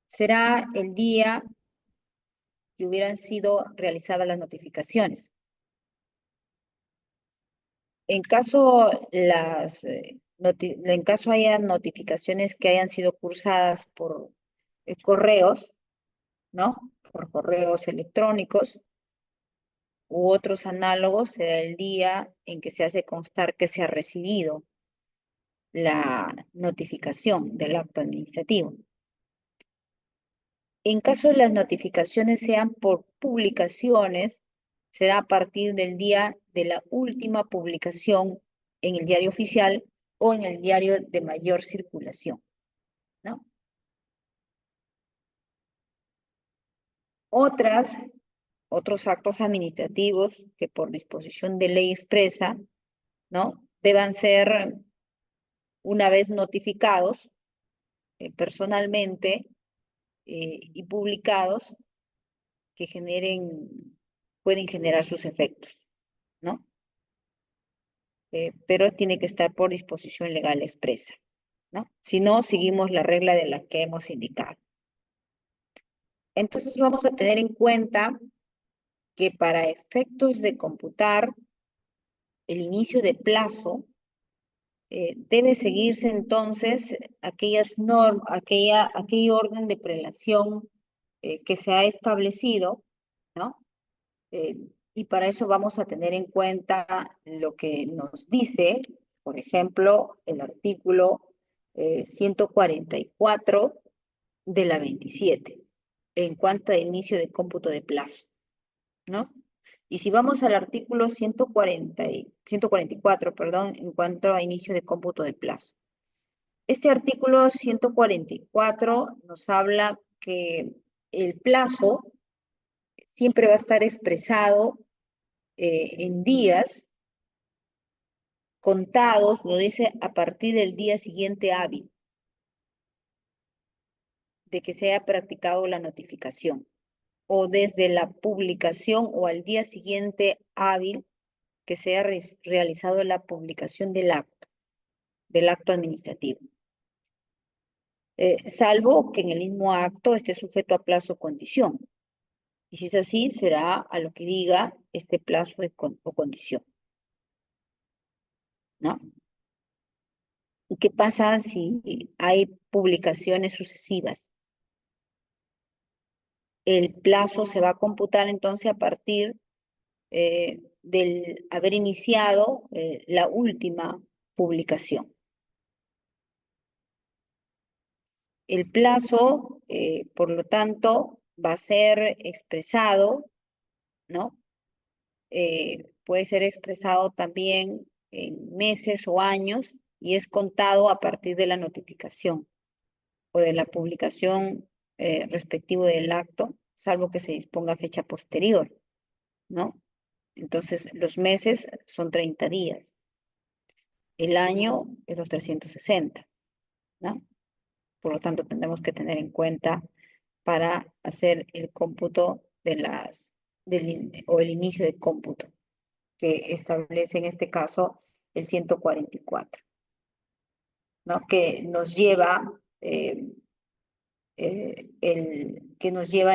será el día que hubieran sido realizadas las notificaciones. En caso, en caso haya notificaciones que hayan sido cursadas por correos, ¿no? Por correos electrónicos u otros análogos, será el día en que se hace constar que se ha recibido la notificación del acto administrativo. En caso de las notificaciones sean por publicaciones, será a partir del día de la última publicación en el diario oficial o en el diario de mayor circulación, ¿no? Otros actos administrativos que por disposición de ley expresa, ¿no? Deban ser, una vez notificados personalmente y publicados, que pueden generar sus efectos, ¿no? Pero tiene que estar por disposición legal expresa, ¿no? Si no, seguimos la regla de la que hemos indicado. Entonces vamos a tener en cuenta que para efectos de computar el inicio de plazo, debe seguirse entonces aquel orden de prelación que se ha establecido, ¿no? Eh, y para eso vamos a tener en cuenta lo que nos dice, por ejemplo, el artículo 144 de la 27, en cuanto a inicio de cómputo de plazo, ¿no? Y si vamos al artículo 144, perdón, en cuanto a inicio de cómputo de plazo. Este artículo 144 nos habla que el plazo siempre va a estar expresado en días contados, lo dice a partir del día siguiente hábil de que se haya practicado la notificación, o desde la publicación o al día siguiente hábil que se haya realizado la publicación del acto administrativo. Salvo que en el mismo acto esté sujeto a plazo o condición. Y si es así, será a lo que diga este plazo o condición, ¿no? ¿Y qué pasa si hay publicaciones sucesivas? El plazo se va a computar entonces a partir del haber iniciado la última publicación. El plazo, por lo tanto, va a ser expresado, ¿no? Puede ser expresado también en meses o años y es contado a partir de la notificación o de la publicación respectivo del acto, salvo que se disponga fecha posterior, ¿no? Entonces, los meses son 30 días. El año es los 360, ¿no? Por lo tanto, tendremos que tener en cuenta para hacer el cómputo o el inicio de cómputo, que establece en este caso el 144, ¿no? Que nos lleva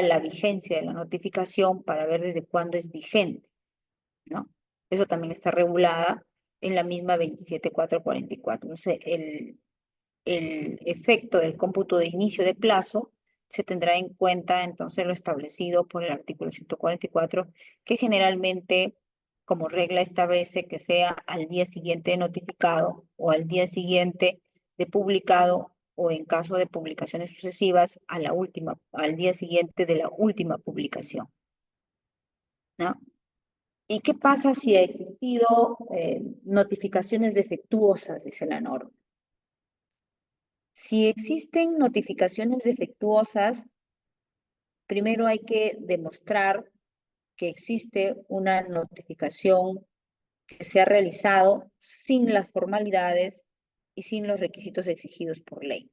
la vigencia de la notificación para ver desde cuándo es vigente, ¿no? Eso también está regulada en la misma 27444. Entonces, el efecto del cómputo de inicio de plazo se tendrá en cuenta entonces lo establecido por el artículo 144, que generalmente como regla establece que sea al día siguiente de notificado o al día siguiente de publicado o en caso de publicaciones sucesivas al día siguiente de la última publicación, ¿no? ¿Y qué pasa si ha existido notificaciones defectuosas, dice la norma? Si existen notificaciones defectuosas, primero hay que demostrar que existe una notificación que se ha realizado sin las formalidades y sin los requisitos exigidos por ley.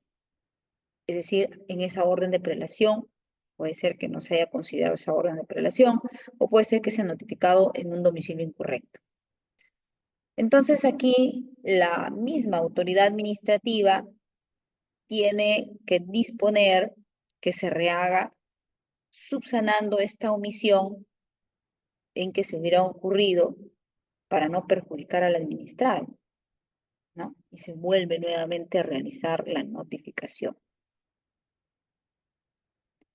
Es decir, en esa orden de prelación Puede ser que no se haya considerado esa orden de prelación o puede ser que sea notificado en un domicilio incorrecto. Entonces aquí la misma autoridad administrativa tiene que disponer que se rehaga subsanando esta omisión en que se hubiera ocurrido para no perjudicar al administrado, ¿no? Y se vuelve nuevamente a realizar la notificación.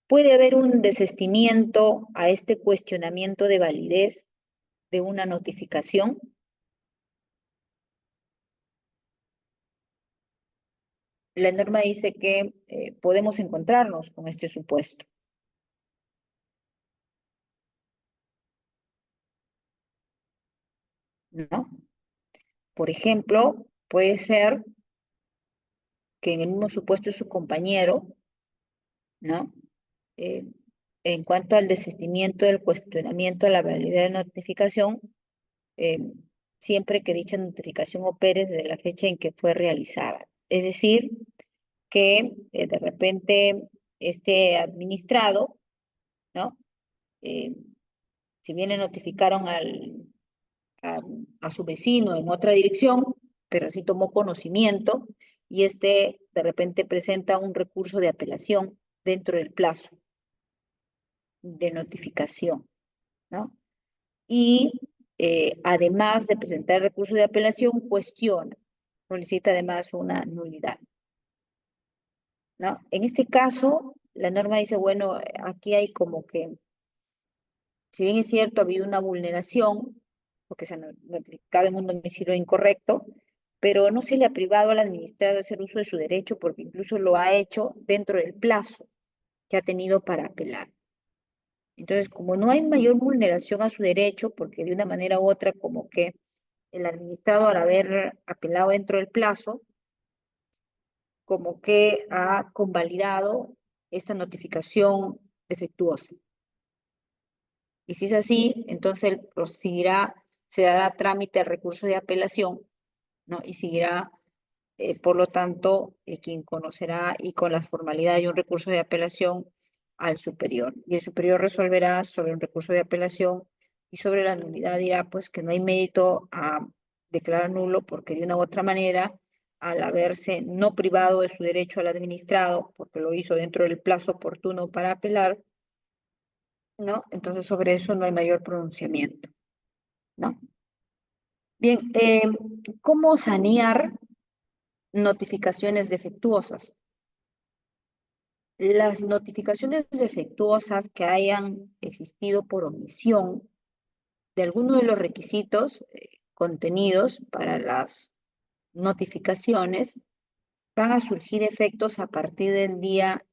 Puede haber un desistimiento a este cuestionamiento de validez de una notificación. La norma dice que podemos encontrarnos con este supuesto, ¿no? Por ejemplo, puede ser que en el mismo supuesto de su compañero, ¿no? Eh, en cuanto al desistimiento del cuestionamiento a la validez de notificación, eh, siempre que dicha notificación opere desde la fecha en que fue realizada. Es decir, que de repente este administrado, ¿no? Eh, si bien le notificaron a, a su vecino en otra dirección, pero sí tomó conocimiento y este de repente presenta un recurso de apelación dentro del plazo de notificación, ¿no? Y además de presentar el recurso de apelación, cuestiona, solicita además una nulidad, ¿no? En este caso, la norma dice, bueno, aquí hay como que, si bien es cierto, ha habido una vulneración, porque se ha notificado en un domicilio incorrecto, pero no se le ha privado al administrado de hacer uso de su derecho porque incluso lo ha hecho dentro del plazo que ha tenido para apelar. Entonces, como no hay mayor vulneración a su derecho, porque de una manera u otra, como que el administrado, al haber apelado dentro del plazo, como que ha convalidado esta notificación defectuosa. Y si es así, entonces él proseguirá, se dará trámite al recurso de apelación, ¿no? Y seguirá, por lo tanto, quien conocerá y con la formalidad de un recurso de apelación al superior. Y el superior resolverá sobre un recurso de apelación y sobre la nulidad dirá pues que no hay mérito a declarar nulo porque de una u otra manera, al haberse no privado de su derecho al administrado, porque lo hizo dentro del plazo oportuno para apelar, ¿no? Entonces sobre eso no hay mayor pronunciamiento, ¿no? Bien, ¿cómo sanear notificaciones defectuosas? Las notificaciones defectuosas que hayan existido por omisión de alguno de los requisitos contenidos para las notificaciones van a surgir efectos a partir del día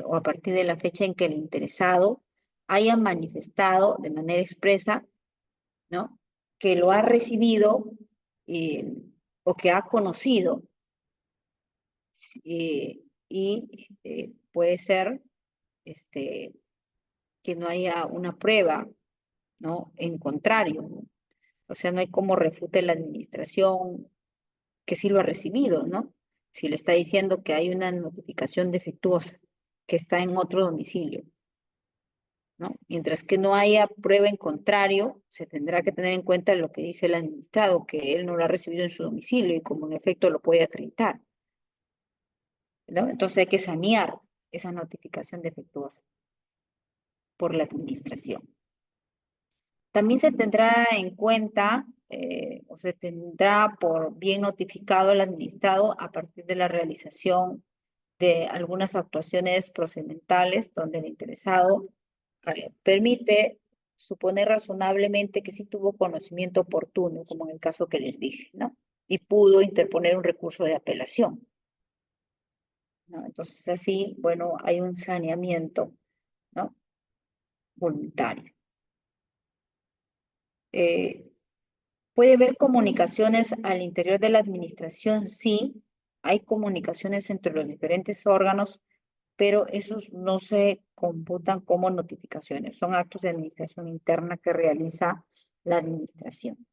o a partir de la fecha en que el interesado haya manifestado de manera expresa, ¿no? Que lo ha recibido eh, o que ha conocido y puede ser este, que no haya una prueba, ¿no? En contrario, ¿no? O sea, no hay cómo refute la administración que sí lo ha recibido, ¿no? Si le está diciendo que hay una notificación defectuosa que está en otro domicilio, ¿no? Mientras que no haya prueba en contrario, se tendrá que tener en cuenta lo que dice el administrado, que él no lo ha recibido en su domicilio y como en efecto lo puede acreditar, ¿no? Entonces hay que sanear esa notificación defectuosa por la administración. También se tendrá en cuenta o se tendrá por bien notificado al administrado a partir de la realización de algunas actuaciones procedimentales donde el interesado permite suponer razonablemente que sí tuvo conocimiento oportuno, como en el caso que les dije, ¿no? Y pudo interponer un recurso de apelación, ¿no? Entonces así, bueno, hay un saneamiento, ¿no? Voluntario. Eh, Puede haber comunicaciones al interior de la administración, sí, hay comunicaciones entre los diferentes órganos, pero esos no se computan como notificaciones, son actos de administración interna que realiza la administración,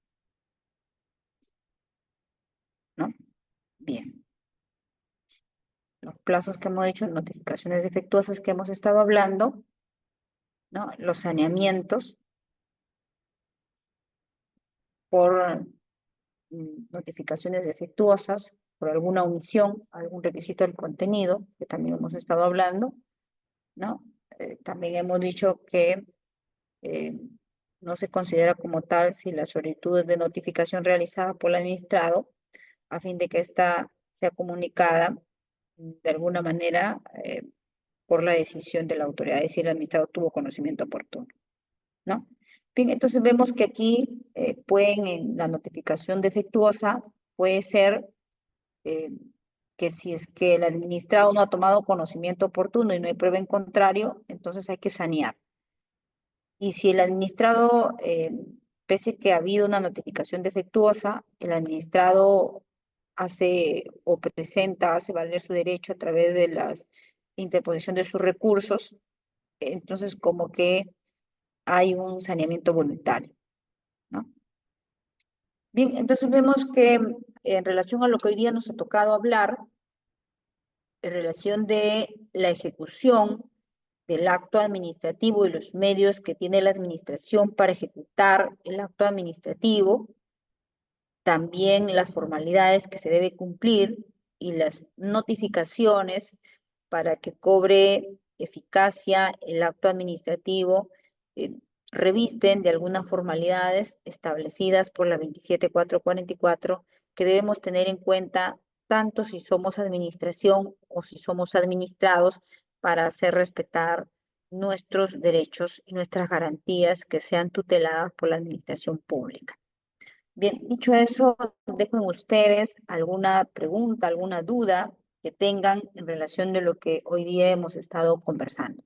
¿no? Bien, los plazos que hemos dicho, notificaciones defectuosas que hemos estado hablando, ¿no? Los saneamientos por notificaciones defectuosas, por alguna omisión, algún requisito del contenido, que también hemos estado hablando, ¿no? También hemos dicho que eh, no se considera como tal si la solicitud de notificación realizada por el administrado, a fin de que ésta sea comunicada de alguna manera por la decisión de la autoridad, es decir, el administrado tuvo conocimiento oportuno, ¿no? Bien, entonces vemos que aquí en la notificación defectuosa puede ser eh, que si es que el administrado no ha tomado conocimiento oportuno y no hay prueba en contrario, entonces hay que sanear. Y si el administrado, pese que ha habido una notificación defectuosa, el administrado hace o presenta, hace valer su derecho a través de la interposición de sus recursos, entonces como que hay un saneamiento voluntario, ¿no? Bien, entonces vemos que en relación a lo que hoy día nos ha tocado hablar, en relación de la ejecución del acto administrativo y los medios que tiene la administración para ejecutar el acto administrativo, también las formalidades que se debe cumplir y las notificaciones para que cobre eficacia el acto administrativo, eh, revisten de algunas formalidades establecidas por la 27444 que debemos tener en cuenta tanto si somos administración o si somos administrados para hacer respetar nuestros derechos y nuestras garantías que sean tuteladas por la administración pública. Bien, dicho eso, dejo en ustedes alguna pregunta, alguna duda que tengan en relación de lo que hoy día hemos estado conversando.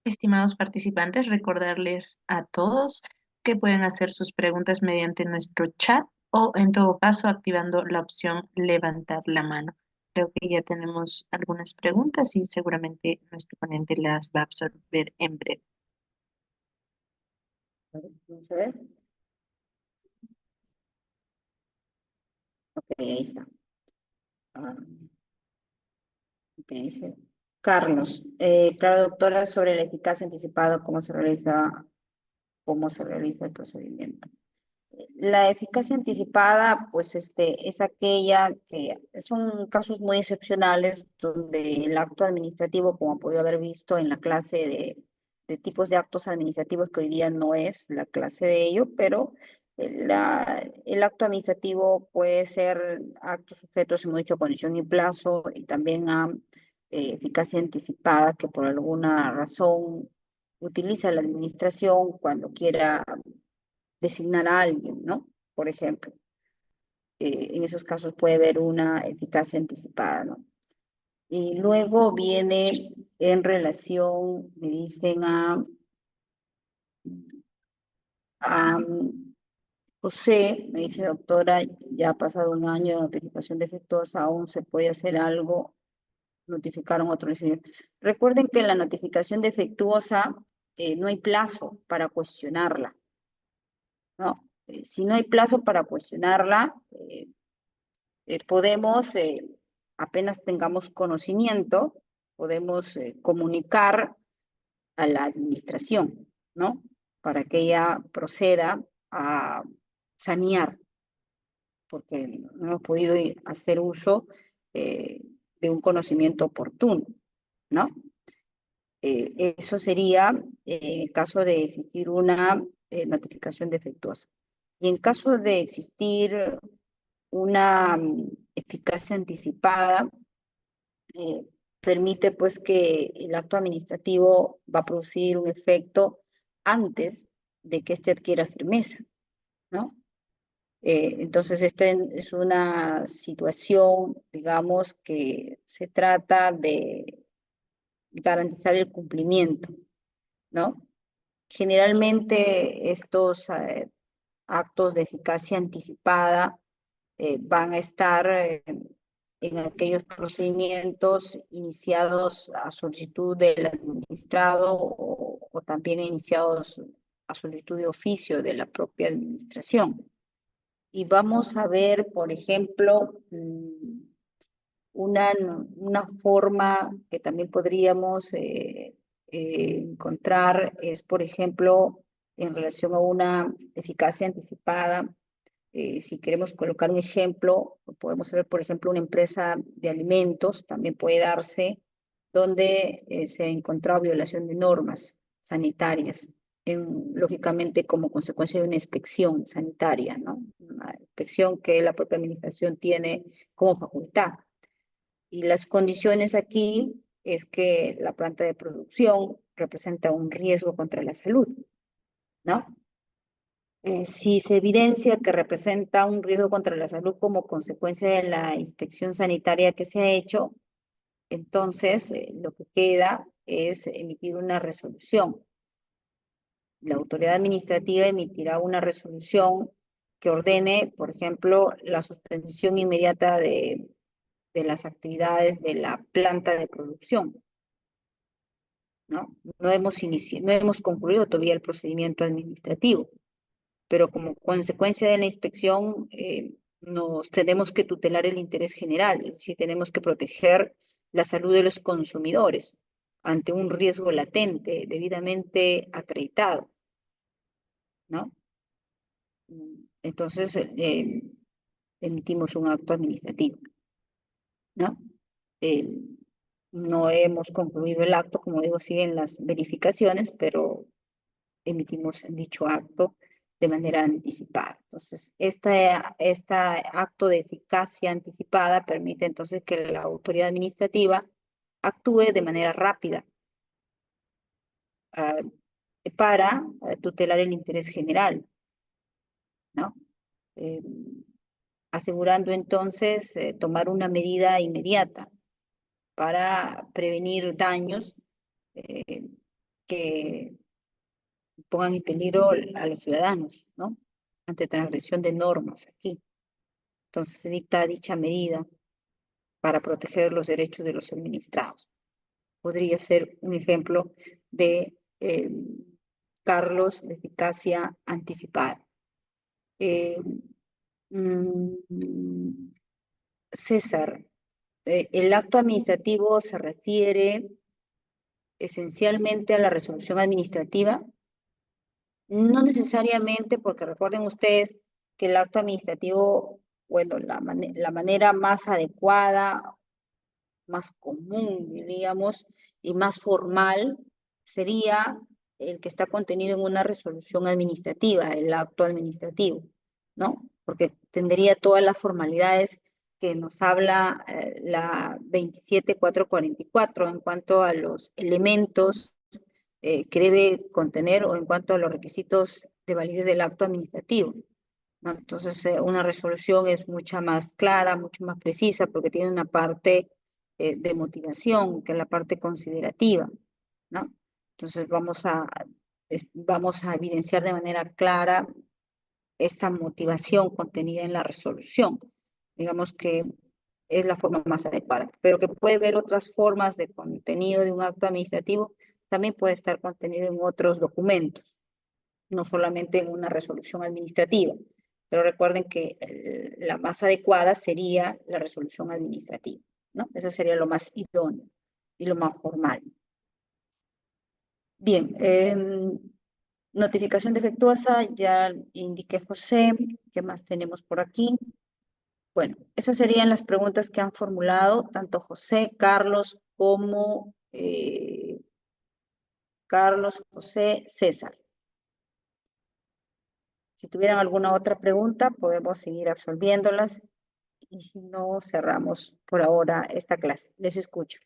Estimados participantes, recordarles a todos que pueden hacer sus preguntas mediante nuestro chat o en todo caso activando la opción levantar la mano. Creo que ya tenemos algunas preguntas y seguramente nuestro ponente las va a absorber en breve. Vamos a ver. Ok, ahí está. Ah, ok, dice Carlos, claro, doctora, sobre la eficacia anticipada, cómo se realiza el procedimiento. La eficacia anticipada, pues es aquella que son casos muy excepcionales donde el acto administrativo, como podido haber visto en la clase de tipos de actos administrativos, que hoy día no es la clase de ello, pero el acto administrativo puede ser actos sujetos, hemos dicho, a condición y plazo, y también a eficacia anticipada, que por alguna razón utiliza la administración cuando quiera designar a alguien, ¿no? Por ejemplo, en esos casos puede haber una eficacia anticipada, ¿no? Y luego viene en relación, me dicen a José, me dice doctora, ya ha pasado un año de notificación defectuosa, aún se puede hacer algo, notificaron otro ingeniero. Recuerden que en la notificación defectuosa no hay plazo para cuestionarla, ¿no? Si no hay plazo para cuestionarla, podemos, apenas tengamos conocimiento, podemos comunicar a la administración, ¿no? Para que ella proceda a sanear, porque no hemos podido hacer uso eh, de un conocimiento oportuno, ¿no? Eso sería en el caso de existir una notificación defectuosa. Y en caso de existir una eficacia anticipada eh, permite pues que el acto administrativo va a producir un efecto antes de que éste adquiera firmeza, ¿no? Entonces, esta es una situación, digamos, que se trata de garantizar el cumplimiento, ¿no? Generalmente estos actos de eficacia anticipada van a estar en aquellos procedimientos iniciados a solicitud del administrado o también iniciados a solicitud de oficio de la propia administración. Y vamos a ver, por ejemplo, una, una forma que también podríamos encontrar es, por ejemplo, en relación a una eficacia anticipada. Si queremos colocar un ejemplo, podemos ver, por ejemplo, una empresa de alimentos, también puede darse donde se ha encontrado violación de normas sanitarias, lógicamente como consecuencia de una inspección sanitaria, ¿no? Una inspección que la propia administración tiene como facultad. Y las condiciones aquí es que la planta de producción representa un riesgo contra la salud, ¿no? Si se evidencia que representa un riesgo contra la salud como consecuencia de la inspección sanitaria que se ha hecho, entonces lo que queda es emitir una resolución. La autoridad administrativa emitirá una resolución que ordene, por ejemplo, la suspensión inmediata de las actividades de la planta de producción, ¿no? No hemos concluido todavía el procedimiento administrativo, pero como consecuencia de la inspección nos tenemos que tutelar el interés general, es decir, tenemos que proteger la salud de los consumidores ante un riesgo latente debidamente acreditado, ¿no? Entonces, emitimos un acto administrativo, ¿no? Eh, no hemos concluido el acto, como digo, siguen las verificaciones, pero emitimos dicho acto de manera anticipada. Entonces, este acto de eficacia anticipada permite entonces que la autoridad administrativa actúe de manera rápida uh, para tutelar el interés general, ¿no? Eh, asegurando entonces tomar una medida inmediata para prevenir daños eh, que pongan en peligro a los ciudadanos, ¿no? Ante transgresión de normas aquí. Entonces se dicta dicha medida para proteger los derechos de los administrados. Podría ser un ejemplo de Carlos de eficacia anticipada. César, el acto administrativo se refiere esencialmente a la resolución administrativa. No necesariamente, porque recuerden ustedes que el acto administrativo, bueno, la manera más adecuada, más común, diríamos, y más formal sería el que está contenido en una resolución administrativa, el acto administrativo, ¿no? Porque tendría todas las formalidades que nos habla la 27444 en cuanto a los elementos que debe contener o en cuanto a los requisitos de validez del acto administrativo, ¿no? Entonces, una resolución es mucha más clara, mucho más precisa, porque tiene una parte de motivación, que es la parte considerativa, ¿no? Entonces, vamos a evidenciar de manera clara esta motivación contenida en la resolución. Digamos que es la forma más adecuada, pero que puede haber otras formas de contenido de un acto administrativo, también puede estar contenido en otros documentos, no solamente en una resolución administrativa. Pero recuerden que la más adecuada sería la resolución administrativa, ¿no? Eso sería lo más idóneo y lo más formal. Bien, notificación defectuosa, ya indiqué José. ¿Qué más tenemos por aquí? Bueno, esas serían las preguntas que han formulado tanto José, Carlos, como Carlos, José, César. Si tuvieran alguna otra pregunta, podemos seguir absolviéndolas. Y si no, cerramos por ahora esta clase. Les escucho.